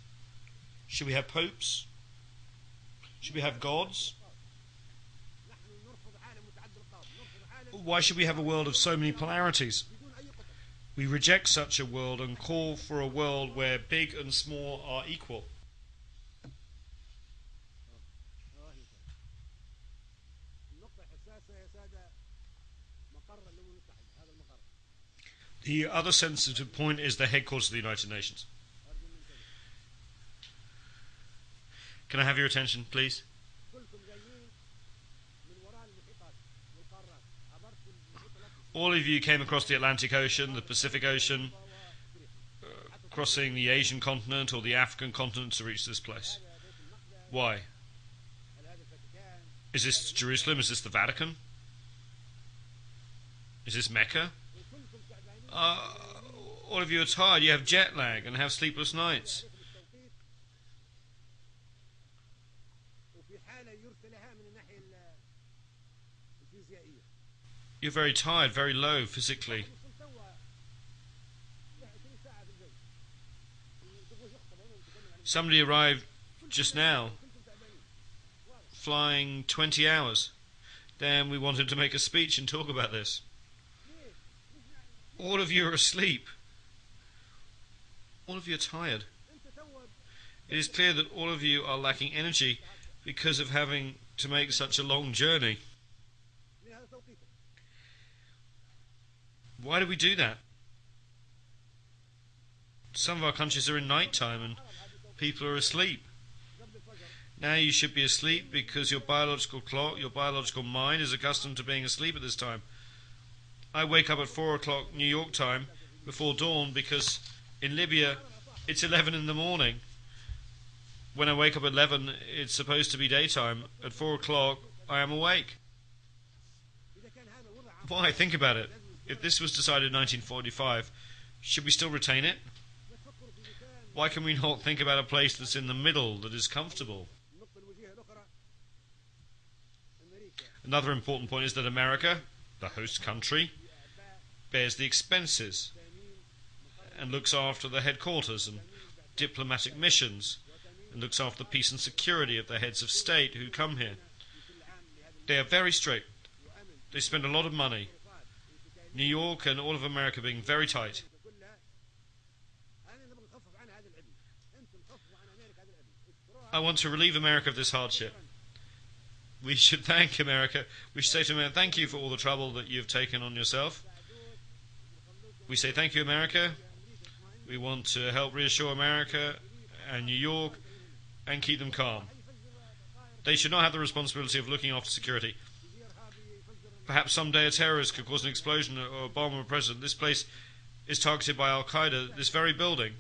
Should we have popes? Should we have gods? Why should we have a world of so many polarities? We reject such a world and call for a world where big and small are equal. The other sensitive point is the headquarters of the United Nations. Can I have your attention, please? All of you came across the Atlantic Ocean, the Pacific Ocean, crossing the Asian continent or the African continent to reach this place. Why? Is this Jerusalem? Is this the Vatican? Is this Mecca? All of you are tired, you have jet lag and have sleepless nights. You're very tired, very low physically. Somebody arrived just now, flying 20 hours. Then we want him to make a speech and talk about this. All of you are asleep. All of you are tired. It is clear that all of you are lacking energy because of having to make such a long journey. Why do we do that? Some of our countries are in night time and people are asleep. Now you should be asleep because your biological clock, your biological mind is accustomed to being asleep at this time. I wake up at 4 o'clock New York time before dawn because in Libya it's 11 in the morning. When I wake up at 11 it's supposed to be daytime. At 4 o'clock I am awake. Why? Think about it. If this was decided in 1945, should we still retain it? Why can we not think about a place that's in the middle, that is comfortable? Another important point is that America, the host country, bears the expenses and looks after the headquarters and diplomatic missions and looks after the peace and security of the heads of state who come here. They are very strict. They spend a lot of money. New York and all of America being very tight. I want to relieve America of this hardship. We should thank America. We should say to America, thank you for all the trouble that you've taken on yourself. We say thank you, America. We want to help reassure America and New York and keep them calm. They should not have the responsibility of looking after security. Perhaps someday a terrorist could cause an explosion or a bomb on a president. This place is targeted by Al-Qaeda, this very building.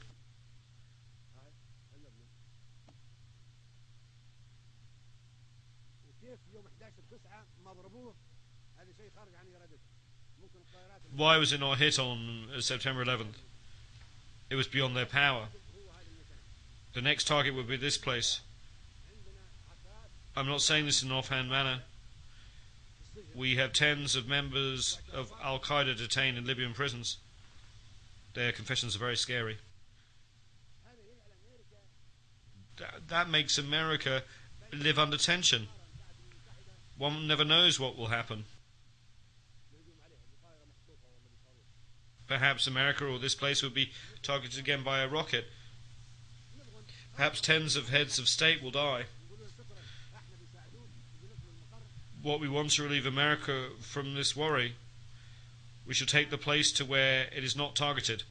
Why was it not hit on September 11th? It was beyond their power. The next target would be this place. I'm not saying this in an offhand manner. We have tens of members of Al-Qaeda detained in Libyan prisons. Their confessions are very scary. That makes America live under tension. One never knows what will happen. Perhaps America or this place would be targeted again by a rocket. Perhaps tens of heads of state will die. What we want to relieve America from this worry, we should take the place to where it is not targeted.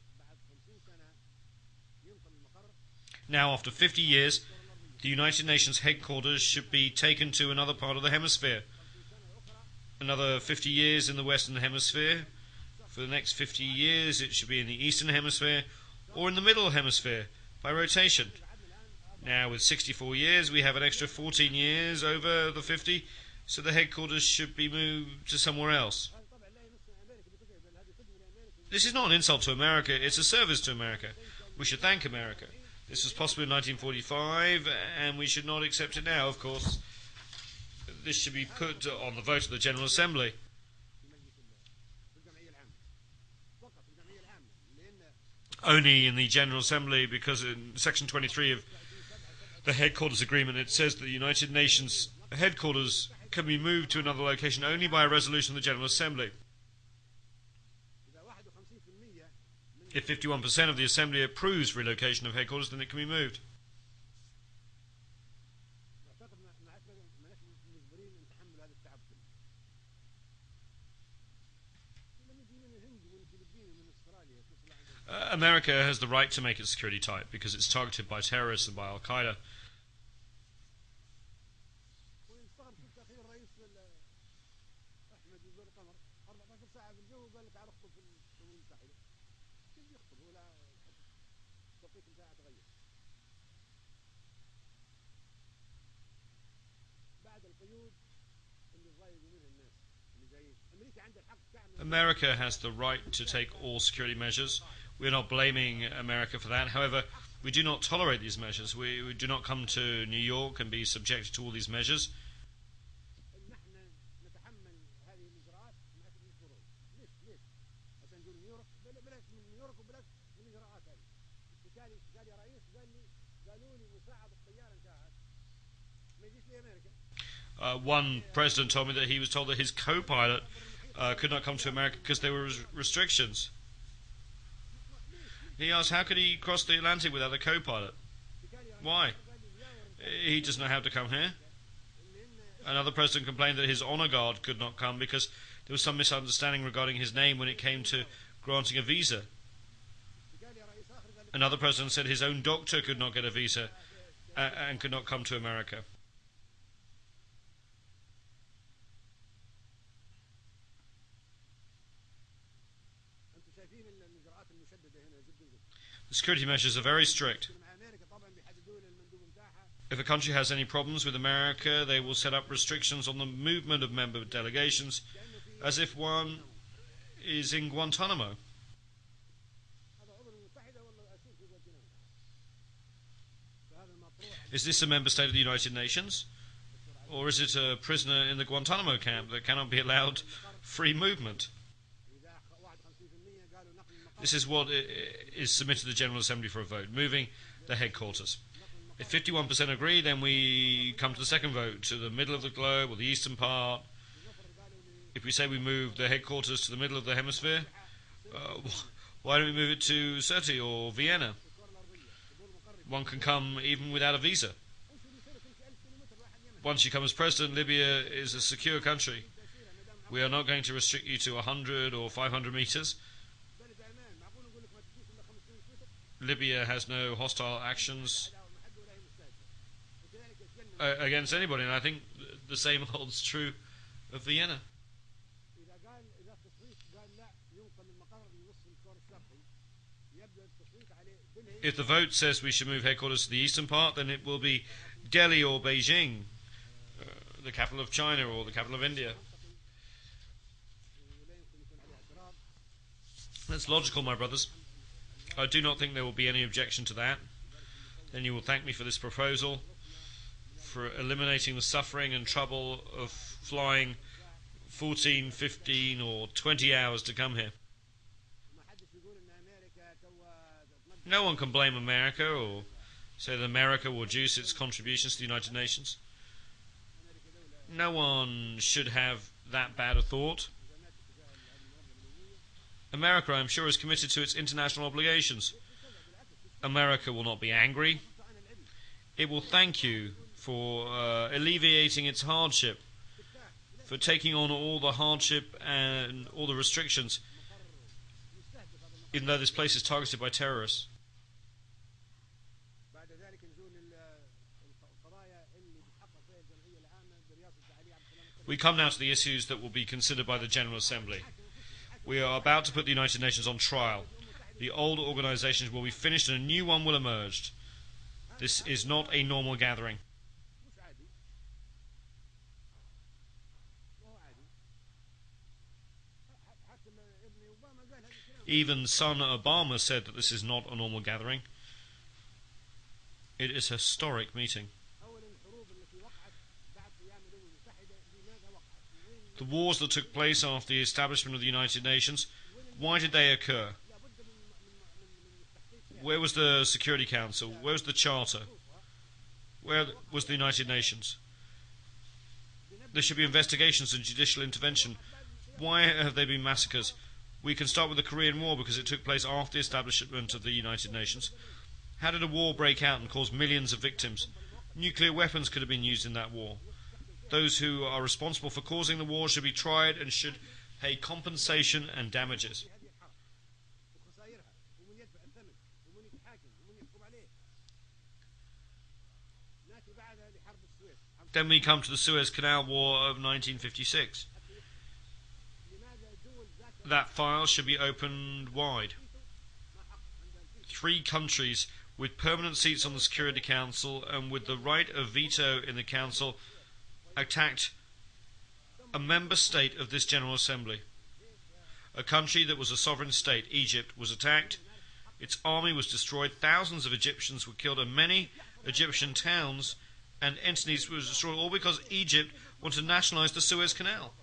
Now, after 50 years, the United Nations headquarters should be taken to another part of the hemisphere. Another 50 years in the Western Hemisphere. For the next 50 years, it should be in the Eastern Hemisphere or in the Middle Hemisphere by rotation. Now, with 64 years, we have an extra 14 years over the 50, so the headquarters should be moved to somewhere else. This is not an insult to America, it's a service to America. We should thank America. This was possible in 1945, and we should not accept it now, of course. this should be put on the vote of the General Assembly. Only in the General Assembly, because in Section 23 of the Headquarters Agreement it says that the United Nations headquarters can be moved to another location only by a resolution of the General Assembly. If 51% of the Assembly approves relocation of headquarters, then it can be moved. America has the right to make its security tight because it's targeted by terrorists and by Al-Qaeda. America has the right to take all security measures. We're not blaming America for that. However, we do not tolerate these measures. We do not come to New York and be subjected to all these measures. One president told me that he was told that his co-pilot could not come to America because there were restrictions. He asked how could he cross the Atlantic without a co-pilot? Why? He doesn't know how to come here. Another president complained that his honor guard could not come because there was some misunderstanding regarding his name when it came to granting a visa. Another president said his own doctor could not get a visa and could not come to America. The security measures are very strict. If a country has any problems with America, they will set up restrictions on the movement of member delegations, as if one is in Guantanamo. Is this a member state of the United Nations? Or is it a prisoner in the Guantanamo camp that cannot be allowed free movement? This is what is submitted to the General Assembly for a vote, moving the headquarters. If 51% agree, then we come to the second vote, to the middle of the globe or the eastern part. If we say we move the headquarters to the middle of the hemisphere, why don't we move it to Sirte or Vienna? One can come even without a visa. Once you come as president, Libya is a secure country. We are not going to restrict you to 100 or 500 meters. Libya has no hostile actions against anybody, and I think the same holds true of Vienna. If the vote says we should move headquarters to the eastern part, then it will be Delhi or Beijing, the capital of China or the capital of India. That's logical, my brothers. I do not think there will be any objection to that. Then you will thank me for this proposal, for eliminating the suffering and trouble of flying 14, 15 or 20 hours to come here. No one can blame America or say that America will reduce its contributions to the United Nations. No one should have that bad a thought. America, I'm sure, is committed to its international obligations. America will not be angry. It will thank you for alleviating its hardship, for taking on all the hardship and all the restrictions, even though this place is targeted by terrorists. We come now to the issues that will be considered by the General Assembly. We are about to put the United Nations on trial. The old organizations will be finished and a new one will emerge. This is not a normal gathering. Even son Obama said that this is not a normal gathering. It is a historic meeting. The wars that took place after the establishment of the United Nations, why did they occur? Where was the Security Council? Where was the Charter? Where was the United Nations? There should be investigations and judicial intervention. Why have there been massacres? We can start with the Korean War because it took place after the establishment of the United Nations. How did a war break out and cause millions of victims? Nuclear weapons could have been used in that war. Those who are responsible for causing the war should be tried and should pay compensation and damages. Then we come to the Suez Canal War of 1956. That file should be opened wide. 3 countries with permanent seats on the Security Council and with the right of veto in the Council attacked a member state of this General Assembly. A country that was a sovereign state, Egypt, was attacked. Its army was destroyed. Thousands of Egyptians were killed and many Egyptian towns and entities were destroyed, all because Egypt wanted to nationalise the Suez Canal.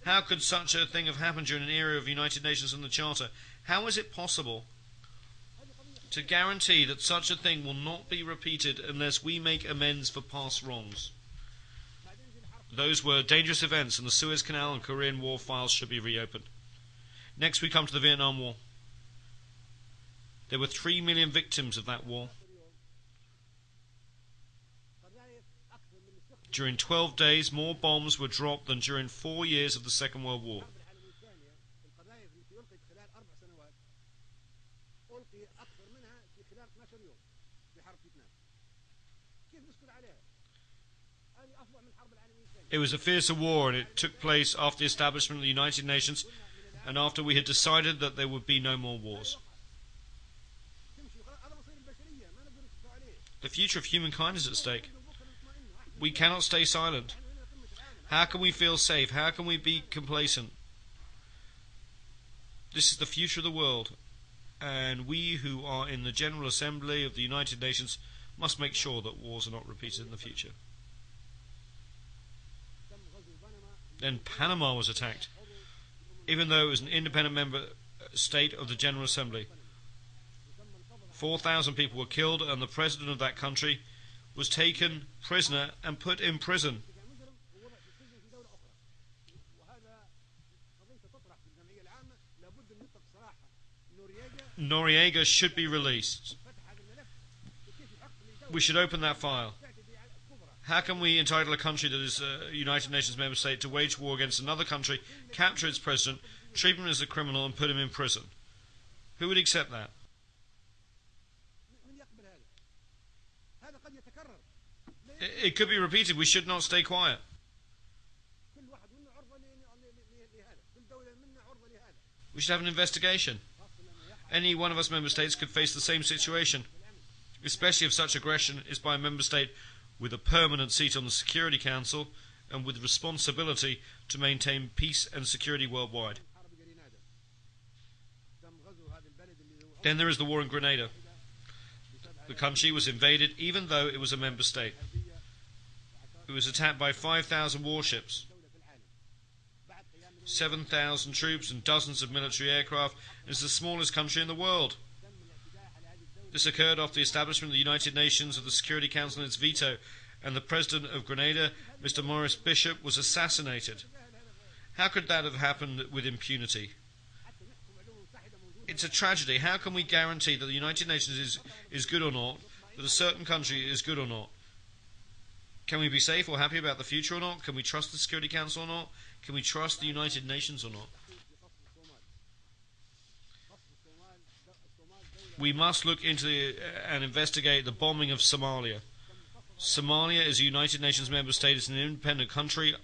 How could such a thing have happened during an era of United Nations and the Charter? How is it possible to guarantee that such a thing will not be repeated unless we make amends for past wrongs? Those were dangerous events, and the Suez Canal and Korean War files should be reopened. Next we come to the Vietnam War. There were 3 million victims of that war. During 12 days, more bombs were dropped than during 4 years of the Second World War. It was a fiercer war, and it took place after the establishment of the United Nations and after we had decided that there would be no more wars. The future of humankind is at stake. We cannot stay silent. How can we feel safe? How can we be complacent? This is the future of the world, and we who are in the General Assembly of the United Nations must make sure that wars are not repeated in the future. Then Panama was attacked, even though it was an independent member state of the General Assembly. 4,000 people were killed, and the president of that country was taken prisoner and put in prison. Noriega should be released. We should open that file. How can we entitle a country that is a United Nations member state to wage war against another country, capture its president, treat him as a criminal and put him in prison? Who would accept that? It could be repeated. We should not stay quiet. We should have an investigation. Any one of us member states could face the same situation, especially if such aggression is by a member state with a permanent seat on the Security Council and with responsibility to maintain peace and security worldwide. Then there is the war in Grenada. The country was invaded even though it was a member state. It was attacked by 5,000 warships, 7,000 troops and dozens of military aircraft. It is the smallest country in the world. This occurred after the establishment of the United Nations, of the Security Council and its veto, and the President of Grenada, Mr. Maurice Bishop, was assassinated. How could that have happened with impunity? It's a tragedy. How can we guarantee that the United Nations is good or not, that a certain country is good or not? Can we be safe or happy about the future or not? Can we trust the Security Council or not? Can we trust the United Nations or not? We must look into and investigate the bombing of Somalia. Somalia is a United Nations member state. It's an independent country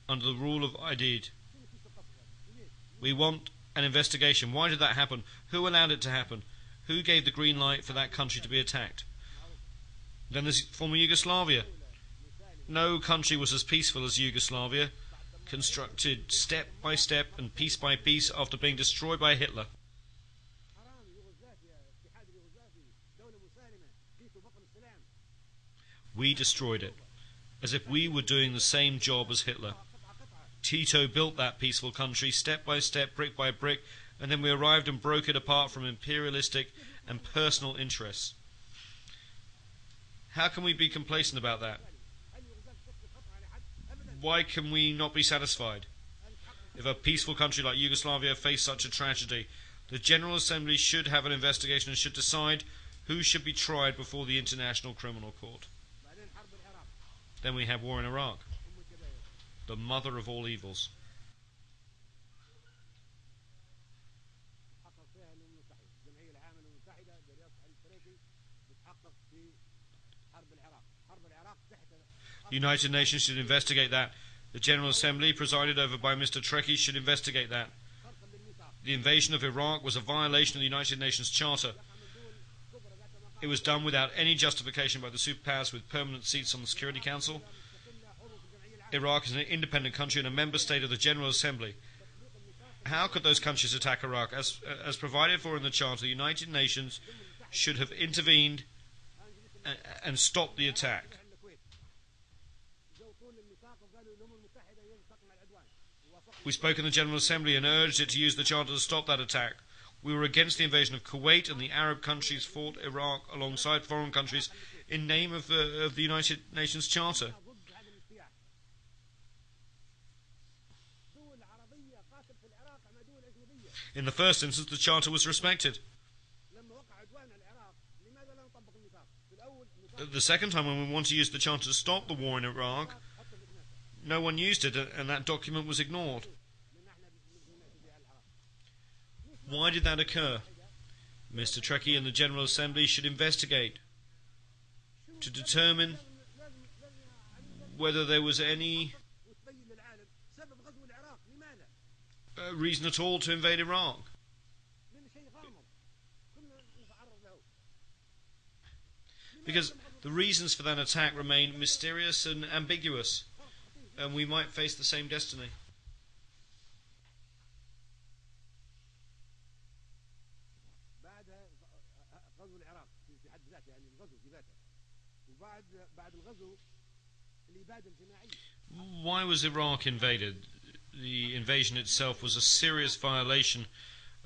under the rule of IDID. We want an investigation. Why did that happen? Who allowed it to happen? Who gave the green light for that country to be attacked? Then there's former Yugoslavia. No country was as peaceful as Yugoslavia, constructed step by step and piece by piece after being destroyed by Hitler. We destroyed it, as if we were doing the same job as Hitler. Tito built that peaceful country step by step, brick by brick, and then we arrived and broke it apart from imperialistic and personal interests. How can we be complacent about that? Why can we not be satisfied? If a peaceful country like Yugoslavia faced such a tragedy, the General Assembly should have an investigation and should decide who should be tried before the International Criminal Court. Then we have war in Iraq, the mother of all evils. The United Nations should investigate that. The General Assembly, presided over by Mr. Trekkie, should investigate that. The invasion of Iraq was a violation of the United Nations Charter. It was done without any justification by the superpowers with permanent seats on the Security Council. Iraq is an independent country and a member state of the General Assembly. How could those countries attack Iraq? As provided for in the Charter, the United Nations should have intervened and stopped the attack. We spoke in the General Assembly and urged it to use the Charter to stop that attack. We were against the invasion of Kuwait, and the Arab countries fought Iraq alongside foreign countries in name of the United Nations Charter. In the first instance, the Charter was respected. The second time, when we wanted to use the Charter to stop the war in Iraq, no one used it, and that document was ignored. Why did that occur? Mr. Trekkie and the General Assembly should investigate to determine whether there was any reason at all to invade Iraq. Because the reasons for that attack remain mysterious and ambiguous, and we might face the same destiny. Why was Iraq invaded? The invasion itself was a serious violation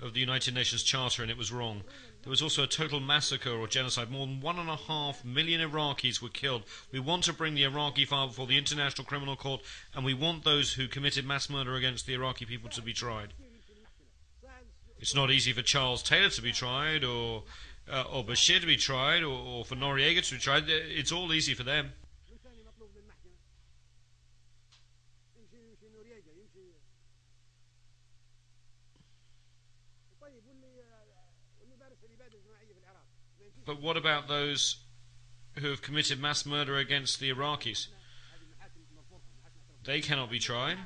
of the United Nations Charter, and it was wrong. There was also a total massacre or genocide. More than 1.5 million Iraqis were killed. We want to bring the Iraqi file before the International Criminal Court, and we want those who committed mass murder against the Iraqi people to be tried. It's not easy for Charles Taylor to be tried, or Bashir to be tried, or for Noriega to be tried. It's all easy for them. But what about those who have committed mass murder against the Iraqis? They cannot be tried.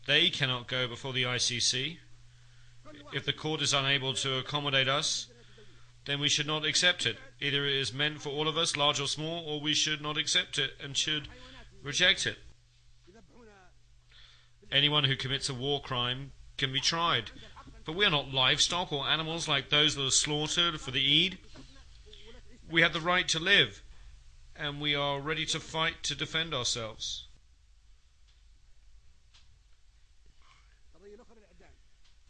They cannot go before the ICC. If the court is unable to accommodate us, then we should not accept it. Either it is meant for all of us, large or small, or we should not accept it and should reject it. Anyone who commits a war crime can be tried. But we are not livestock or animals like those that are slaughtered for the Eid. We have the right to live, and we are ready to fight to defend ourselves.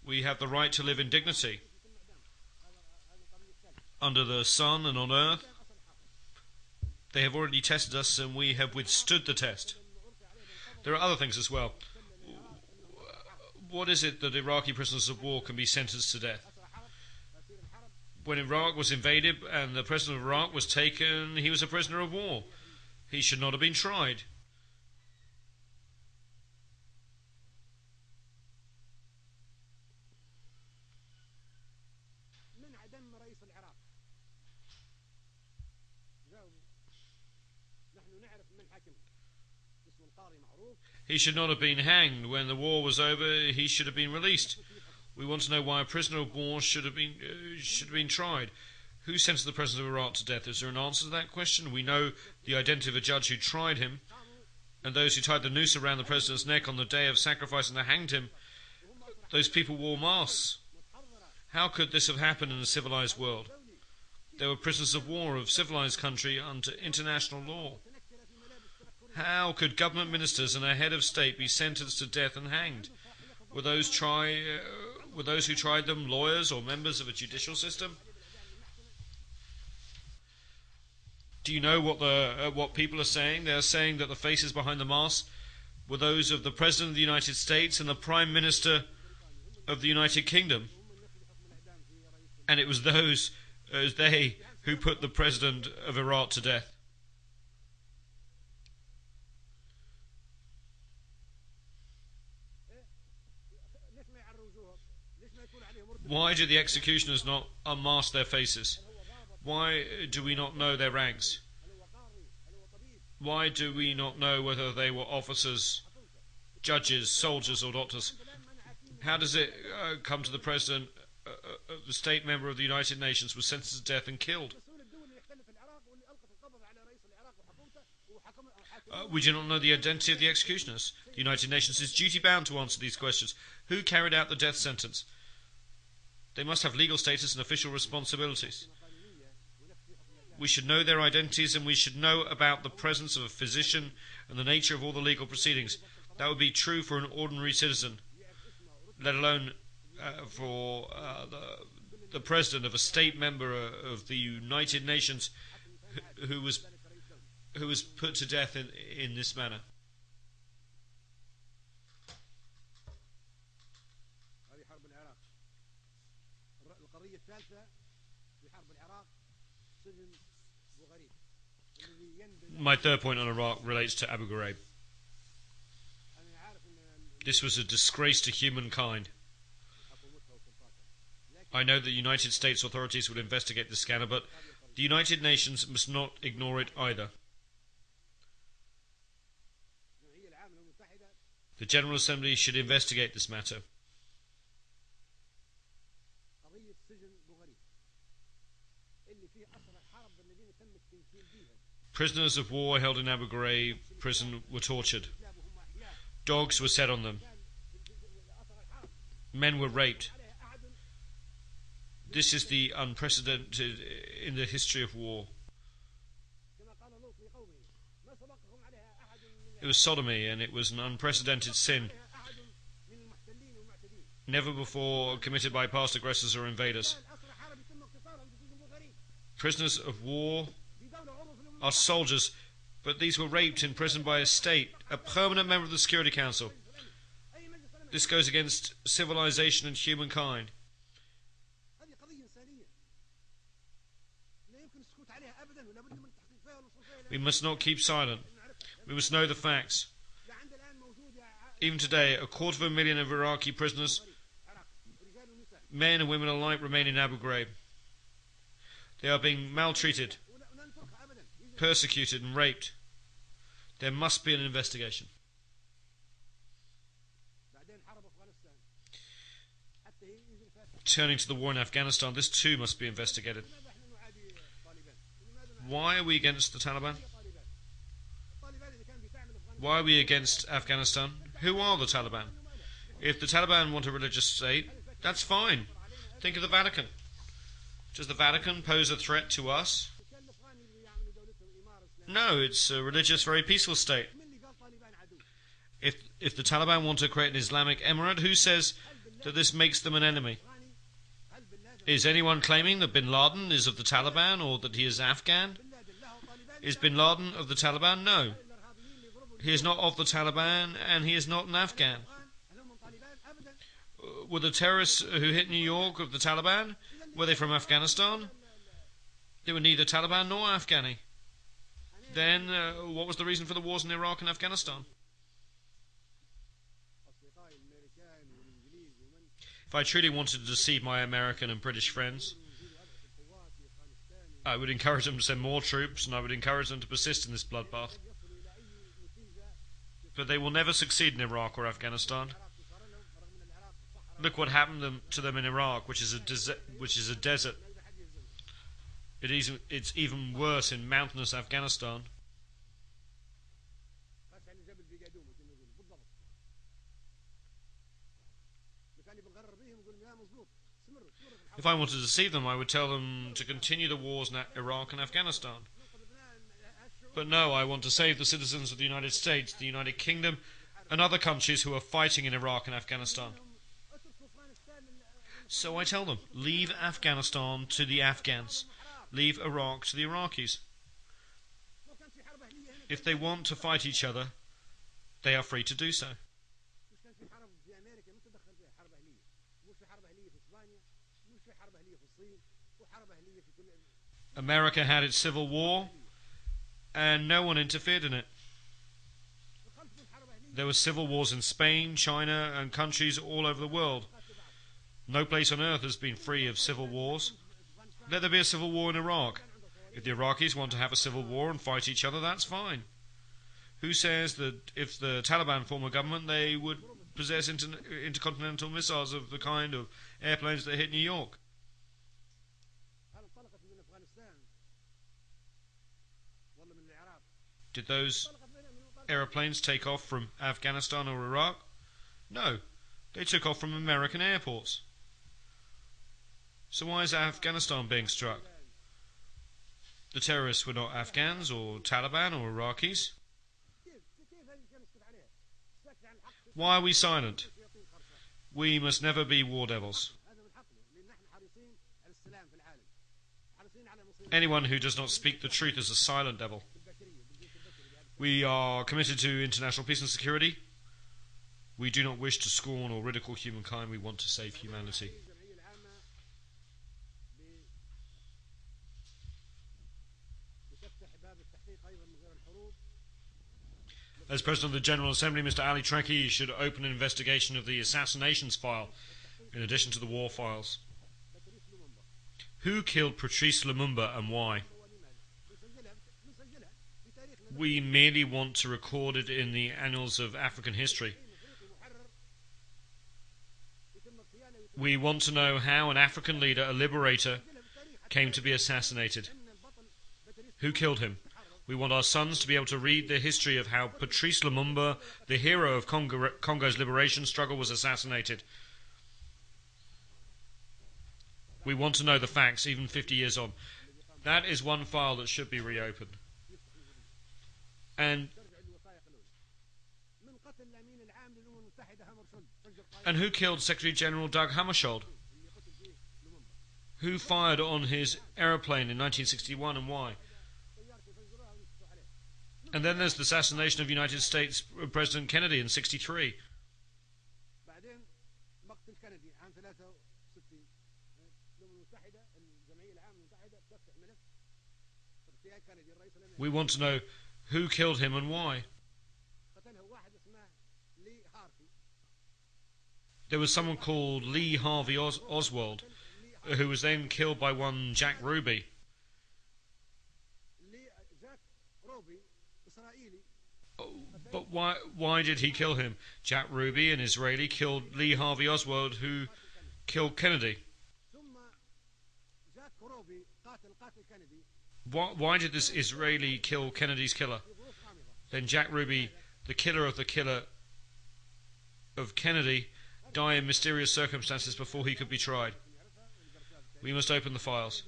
We have the right to live in dignity under the sun and on earth. They have already tested us, and we have withstood the test. There are other things as well. What is it that Iraqi prisoners of war can be sentenced to death? When Iraq was invaded and the president of Iraq was taken, he was a prisoner of war. He should not have been tried. He should not have been hanged. When the war was over, he should have been released. We want to know why a prisoner of war should have been tried. Who sentenced the president of Iraq to death? Is there an answer to that question? We know the identity of a judge who tried him, and those who tied the noose around the president's neck on the day of sacrifice and hanged him. Those people wore masks. How could this have happened in a civilized world? They were prisoners of war of civilized country under international law. How could government ministers and a head of state be sentenced to death and hanged? Were those who tried them lawyers or members of a judicial system? Do you know what people are saying? They are saying that the faces behind the masks were those of the President of the United States and the Prime Minister of the United Kingdom. And it was they who put the President of Iraq to death. Why do the executioners not unmask their faces? Why do we not know their ranks? Why do we not know whether they were officers, judges, soldiers or doctors? How does it come to the President, the state member of the United Nations, was sentenced to death and killed? We do not know the identity of the executioners. The United Nations is duty-bound to answer these questions. Who carried out the death sentence? They must have legal status and official responsibilities. We should know their identities, and we should know about the presence of a physician and the nature of all the legal proceedings. That would be true for an ordinary citizen, let alone for the president of a state member of the United Nations who was put to death in this manner. My third point on Iraq relates to Abu Ghraib. This was a disgrace to humankind. I know that the United States authorities would investigate the scanner, but the United Nations must not ignore it either. The General Assembly should investigate this matter. Prisoners of war held in Abu Ghraib prison were tortured. Dogs were set on them. Men were raped. This is the unprecedented in the history of war. It was sodomy, and it was an unprecedented sin, never before committed by past aggressors or invaders. Prisoners of war are soldiers, but these were raped in prison by a state, a permanent member of the Security Council. This goes against civilization and humankind. We must not keep silent. We must know the facts. Even today, 250,000 of Iraqi prisoners, men and women alike, remain in Abu Ghraib. They are being maltreated, persecuted and raped. There must be an investigation. Turning to the war in Afghanistan, this too must be investigated. Why are we against the Taliban? Why are we against Afghanistan? Who are the Taliban? If the Taliban want a religious state, that's fine. Think of the Vatican. Does the Vatican pose a threat to us? No, it's a religious, very peaceful state. If the Taliban want to create an Islamic emirate, who says that this makes them an enemy? Is anyone claiming that bin Laden is of the Taliban or that he is Afghan? Is bin Laden of the Taliban? No. He is not of the Taliban and he is not an Afghan. Were the terrorists who hit New York of the Taliban? Were they from Afghanistan? They were neither Taliban nor Afghani. Then what was the reason for the wars in Iraq and Afghanistan? If I truly wanted to deceive my American and British friends, I would encourage them to send more troops, and I would encourage them to persist in this bloodbath. But they will never succeed in Iraq or Afghanistan. Look what happened to them in Iraq, which is a desert. It's even worse in mountainous Afghanistan. If I wanted to deceive them, I would tell them to continue the wars in Iraq and Afghanistan. But no, I want to save the citizens of the United States, the United Kingdom, and other countries who are fighting in Iraq and Afghanistan. So I tell them, leave Afghanistan to the Afghans. Leave Iraq to the Iraqis. If they want to fight each other, they are free to do so. America had its civil war, and no one interfered in it. There were civil wars in Spain, China, and countries all over the world. No place on earth has been free of civil wars. Let there be a civil war in Iraq. If the Iraqis want to have a civil war and fight each other, that's fine. Who says that if the Taliban form a government, they would possess intercontinental missiles of the kind of airplanes that hit New York? Did those aeroplanes take off from Afghanistan or Iraq? No, they took off from American airports. So why is Afghanistan being struck? The terrorists were not Afghans or Taliban or Iraqis. Why are we silent? We must never be war devils. Anyone who does not speak the truth is a silent devil. We are committed to international peace and security. We do not wish to scorn or ridicule humankind. We want to save humanity. As President of the General Assembly, Mr. Ali Trekkie should open an investigation of the assassinations file, in addition to the war files. Who killed Patrice Lumumba and why? We merely want to record it in the annals of African history. We want to know how an African leader, a liberator, came to be assassinated. Who killed him? We want our sons to be able to read the history of how Patrice Lumumba, the hero of Congo's liberation struggle, was assassinated. We want to know the facts, even 50 years on. That is one file that should be reopened. And who killed Secretary General Doug Hammarskjöld? Who fired on his aeroplane in 1961 and why? And then there's the assassination of United States President Kennedy in 1963. We want to know who killed him and why. There was someone called Lee Harvey Oswald, who was then killed by one Jack Ruby. But why did he kill him? Jack Ruby, an Israeli, killed Lee Harvey Oswald, who killed Kennedy. Why did this Israeli kill Kennedy's killer? Then Jack Ruby, the killer of Kennedy, die in mysterious circumstances before he could be tried. We must open the files.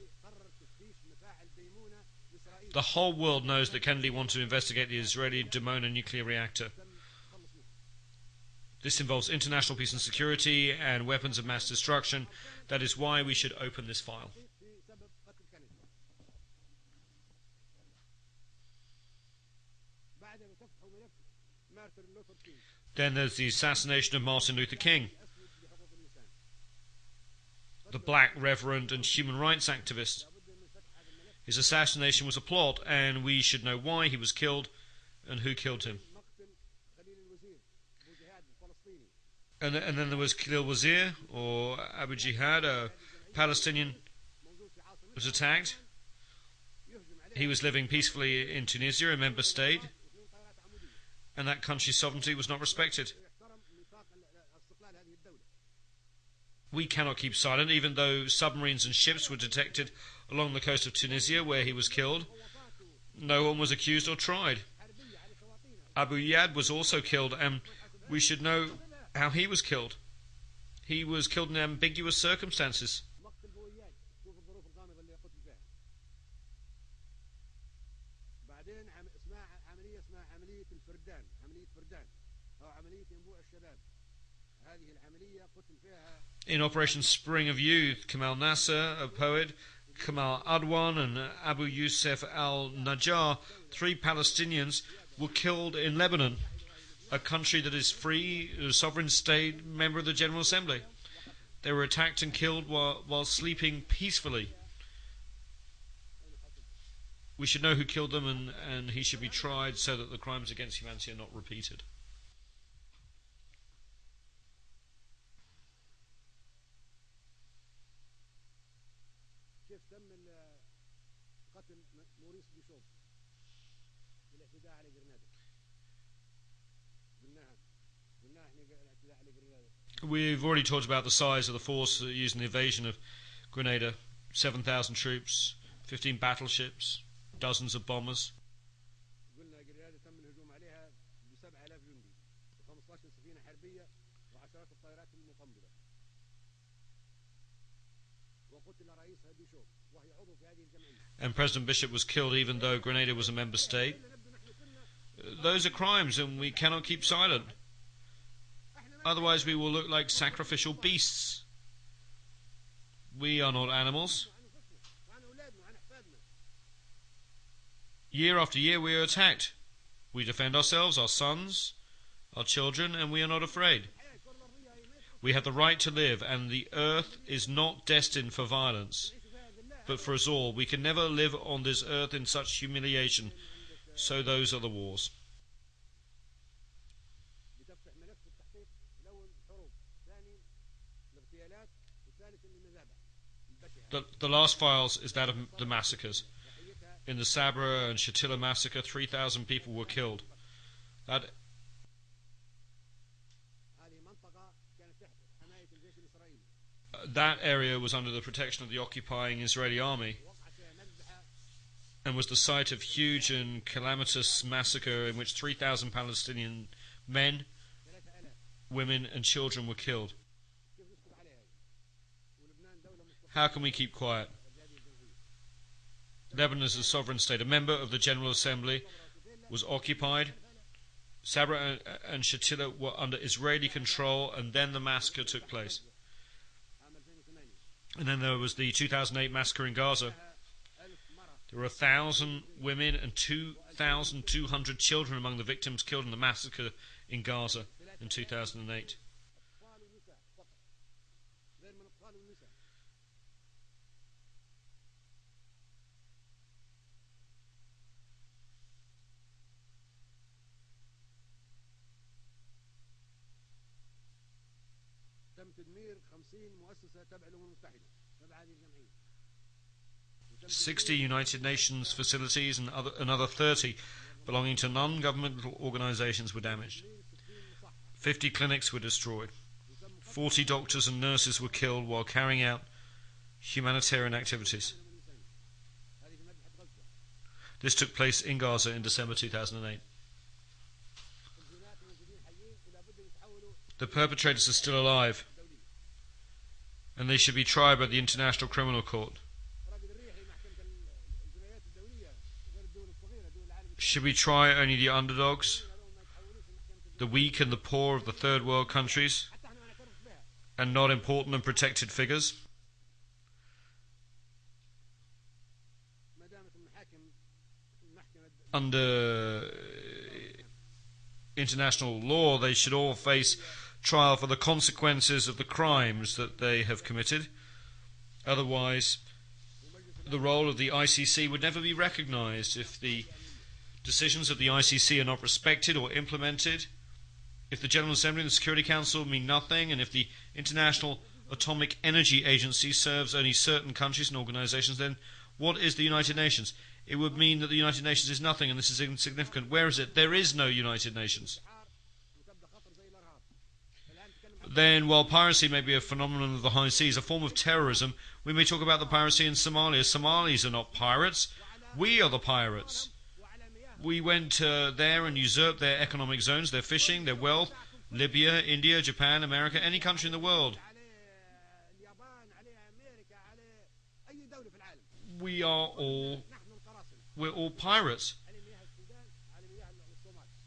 The whole world knows that Kennedy wanted to investigate the Israeli Dimona nuclear reactor. This involves international peace and security and weapons of mass destruction. That is why we should open this file. Then there's the assassination of Martin Luther King, the black reverend and human rights activist. His assassination was a plot, and we should know why he was killed and who killed him. And then there was Khalil Wazir, or Abu Jihad, a Palestinian, was attacked. He was living peacefully in Tunisia, a member state, and that country's sovereignty was not respected. We cannot keep silent, even though submarines and ships were detected along the coast of Tunisia where he was killed. No one was accused or tried. Abu Yad was also killed, and we should know how he was killed. He was killed in ambiguous circumstances. In Operation Spring of Youth, Kamal Nasser, a poet, Kamal Adwan and Abu Yusuf al-Najjar, 3 Palestinians, were killed in Lebanon, a country that is free, a sovereign state, member of the General Assembly. They were attacked and killed while sleeping peacefully. We should know who killed them, and he should be tried so that the crimes against humanity are not repeated. كيف تم قتل موريس بيشوب بالاعتداء على جرناطة؟ قلناها احنا الاعتداء على جرناطة. We've already talked about the size of the force used in the invasion of Grenada. 7,000 troops, 15 battleships, dozens of bombers. قلنا جرناطة تم الهجوم عليها ب7,000 جندي و15 سفينة حربية وعشرات الطائرات المقنبلة. وقتل رئيسها بيشوب وهي عضو في هذه الجمعية. And President Bishop was killed even though Grenada was a member state. Those are crimes, and we cannot keep silent. Otherwise we will look like sacrificial beasts. We are not animals. Year after year we are attacked. We defend ourselves, our sons, our children, and we are not afraid. We have the right to live, and the earth is not destined for violence, but for us all. We can never live on this earth in such humiliation, so those are the wars. The last files is that of the massacres. In the Sabra and Shatila massacre, 3,000 people were killed. That area was under the protection of the occupying Israeli army and was the site of huge and calamitous massacre in which 3,000 Palestinian men, women and children were killed. How can we keep quiet? Lebanon is a sovereign state. A member of the General Assembly was occupied. Sabra and Shatila were under Israeli control, and then the massacre took place. And then there was the 2008 massacre in Gaza. There were 1,000 women and 2,200 children among the victims killed in the massacre in Gaza in 2008. تم تدمير 50 مؤسسة تابعة للأمم المتحدة تبع هذه الجمعية. 60 United Nations facilities and another 30 belonging to non-governmental organizations were damaged. 50 clinics were destroyed. 40 doctors and nurses were killed while carrying out humanitarian activities. This took place in Gaza in December 2008. The perpetrators are still alive, and they should be tried by the International Criminal Court. Should we try only the underdogs, the weak and the poor of the third world countries, and not important and protected figures? Under international law, they should all face trial for the consequences of the crimes that they have committed. Otherwise, the role of the ICC would never be recognized. If the decisions of the ICC are not respected or implemented, if the General Assembly and the Security Council mean nothing, and if the International Atomic Energy Agency serves only certain countries and organizations, then what is the United Nations? It would mean that the United Nations is nothing, and this is insignificant. Where is it? There is no United Nations. Then, while piracy may be a phenomenon of the high seas, a form of terrorism, we may talk about the piracy in Somalia. Somalis are not pirates. We are the pirates. We went there and usurped their economic zones, their fishing, their wealth. Libya, India, Japan, America, any country in the world. We're all pirates.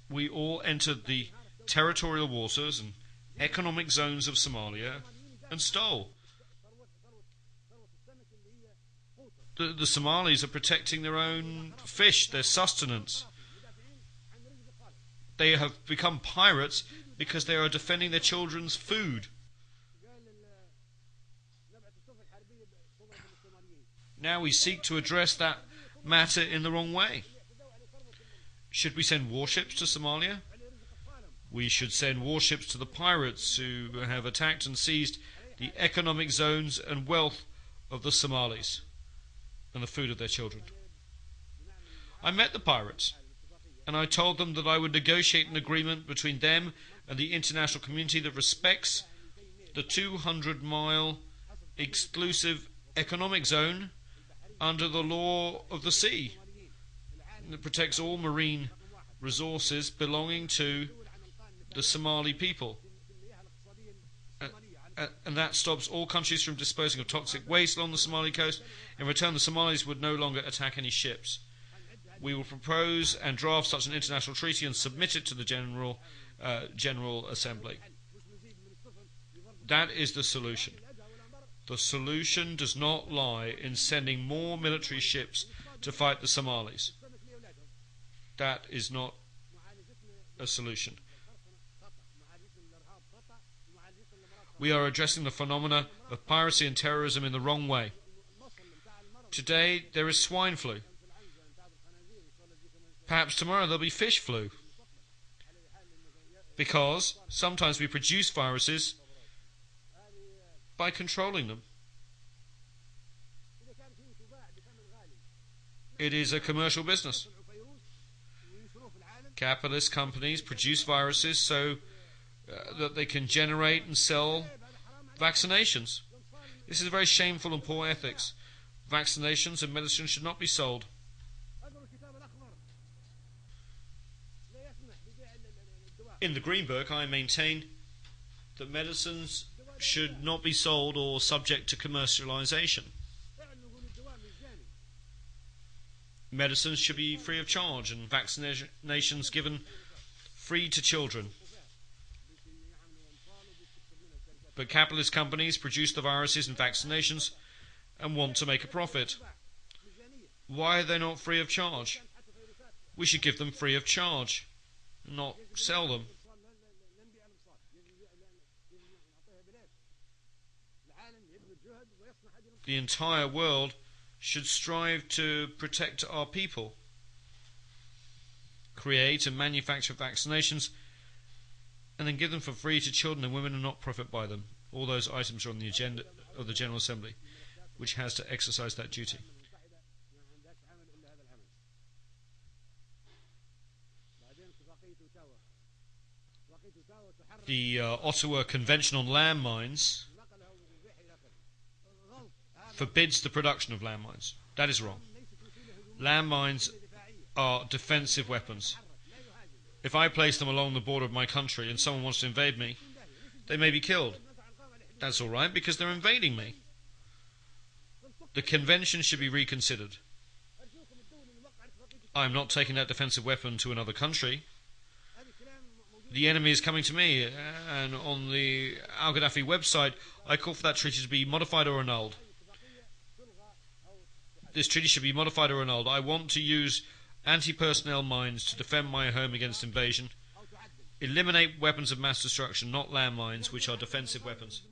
We all entered the territorial waters and economic zones of Somalia and stole. The Somalis are protecting their own fish, their sustenance. They have become pirates because they are defending their children's food. Now we seek to address that matter in the wrong way. Should we send warships to Somalia? We should send warships to the pirates who have attacked and seized the economic zones and wealth of the Somalis and the food of their children. I met the pirates, and I told them that I would negotiate an agreement between them and the international community that respects the 200-mile exclusive economic zone under the law of the sea, and that protects all marine resources belonging to the Somali people. And that stops all countries from disposing of toxic waste along the Somali coast. In return, the Somalis would no longer attack any ships. We will propose and draft such an international treaty and submit it to the General Assembly. That is the solution. The solution does not lie in sending more military ships to fight the Somalis. That is not a solution. We are addressing the phenomena of piracy and terrorism in the wrong way. Today there is swine flu. Perhaps tomorrow there'll be fish flu. Because sometimes we produce viruses by controlling them. It is a commercial business. Capitalist companies produce viruses so that they can generate and sell vaccinations. This is very shameful and poor ethics. Vaccinations and medicine should not be sold. In the Green Book, I maintain that medicines should not be sold or subject to commercialization. Medicines should be free of charge and vaccinations given free to children. But capitalist companies produce the viruses and vaccinations and want to make a profit. Why are they not free of charge? We should give them free of charge, not sell them. The entire world should strive to protect our people, create and manufacture vaccinations, and then give them for free to children and women and not profit by them. All those items are on the agenda of the General Assembly, which has to exercise that duty. The Ottawa Convention on Landmines forbids the production of landmines. That is wrong. Landmines are defensive weapons. If I place them along the border of my country and someone wants to invade me, they may be killed. That's all right, because they're invading me. The convention should be reconsidered. I'm not taking that defensive weapon to another country. The enemy is coming to me, and on the Al-Gaddafi website, I call for that treaty to be modified or annulled. This treaty should be modified or annulled. I want to use anti-personnel mines to defend my home against invasion. Eliminate weapons of mass destruction, not landmines, which are defensive weapons.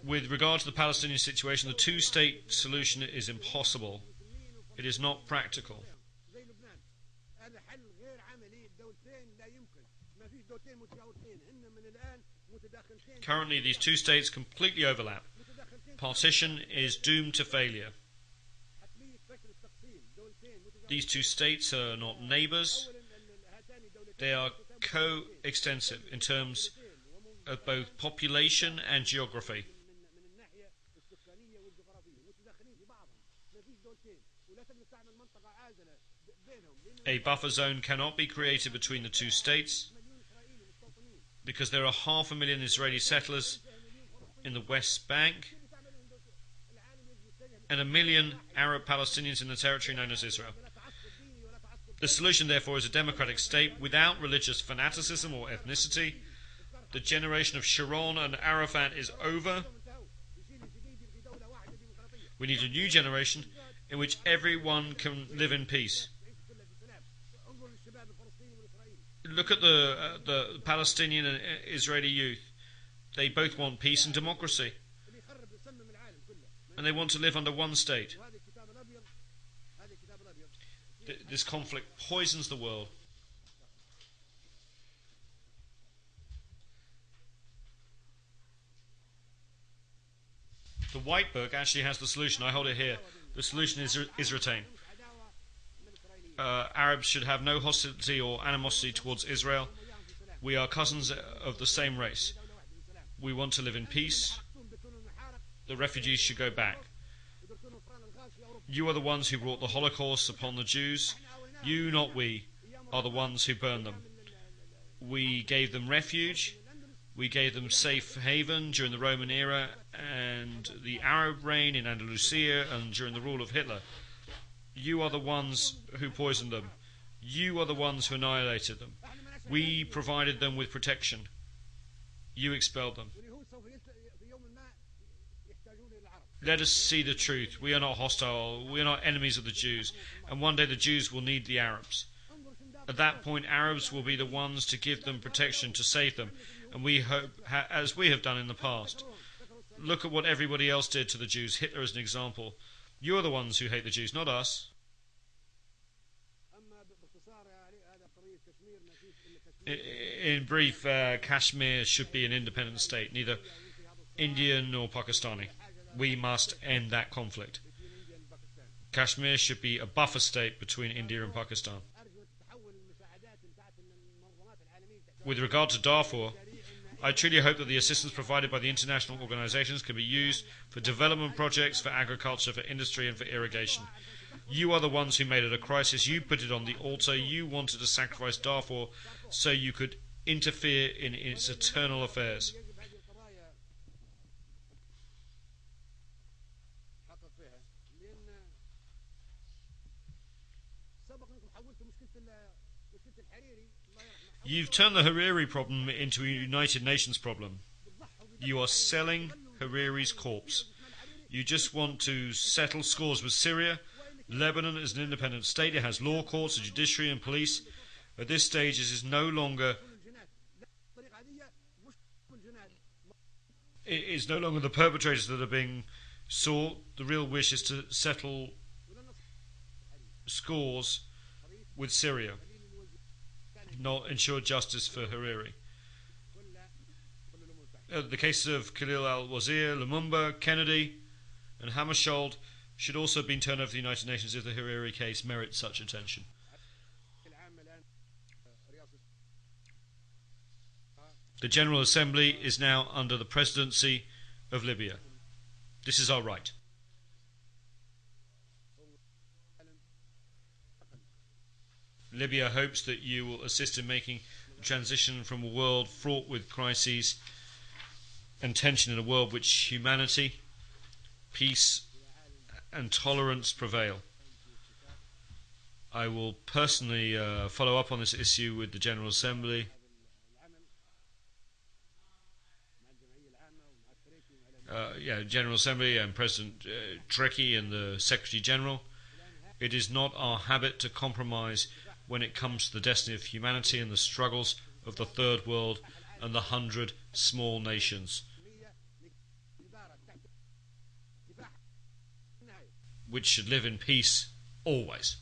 With regard to the Palestinian situation, the two-state solution is impossible. It is not practical. Currently, these two states completely overlap. Partition is doomed to failure. These two states are not neighbours. They are co-extensive in terms of both population and geography. A buffer zone cannot be created between the two states because there are 500,000 Israeli settlers in the West Bank, and 1 million Arab Palestinians in the territory known as Israel. The solution, therefore, is a democratic state without religious fanaticism or ethnicity. The generation of Sharon and Arafat is over. We need a new generation in which everyone can live in peace. Look at the Palestinian and Israeli youth. They both want peace and democracy. And they want to live under one state. This conflict poisons the world. The white book actually has the solution. I hold it here. The solution is retained. Arabs should have no hostility or animosity towards Israel. We are cousins of the same race. We want to live in peace. The refugees should go back. You are the ones who brought the Holocaust upon the Jews. You, not we, are the ones who burned them. We gave them refuge. We gave them safe haven during the Roman era and the Arab reign in Andalusia and during the rule of Hitler. You are the ones who poisoned them. You are the ones who annihilated them. We provided them with protection. You expelled them. Let us see the truth. We are not hostile. We are not enemies of the Jews. And one day the Jews will need the Arabs. At that point, Arabs will be the ones to give them protection, to save them. And we hope, as we have done in the past. Look at what everybody else did to the Jews. Hitler is an example. You are the ones who hate the Jews, not us. In brief, Kashmir should be an independent state, neither Indian nor Pakistani. We must end that conflict. Kashmir should be a buffer state between India and Pakistan. With regard to Darfur, I truly hope that the assistance provided by the international organisations can be used for development projects, for agriculture, for industry and for irrigation. You are the ones who made it a crisis. You put it on the altar. You wanted to sacrifice Darfur so you could interfere in its eternal affairs. You've turned the Hariri problem into a United Nations problem. You are selling Hariri's corpse. You just want to settle scores with Syria. Lebanon is an independent state. It has law courts, a judiciary and police. At this stage, it is no longer the perpetrators that are being sought. The real wish is to settle scores with Syria, not ensure justice for Hariri. The cases of Khalil al-Wazir, Lumumba, Kennedy and Hammarskjöld should also have been turned over to the United Nations if the Hariri case merits such attention. The General Assembly is now under the presidency of Libya. This is our right. Libya hopes that you will assist in making the transition from a world fraught with crises and tension in a world which humanity, peace and tolerance prevail. I will personally follow up on this issue with the General Assembly. General Assembly and President Trecki and the Secretary General. It is not our habit to compromise when it comes to the destiny of humanity and the struggles of the Third World and the 100 small nations, which should live in peace always.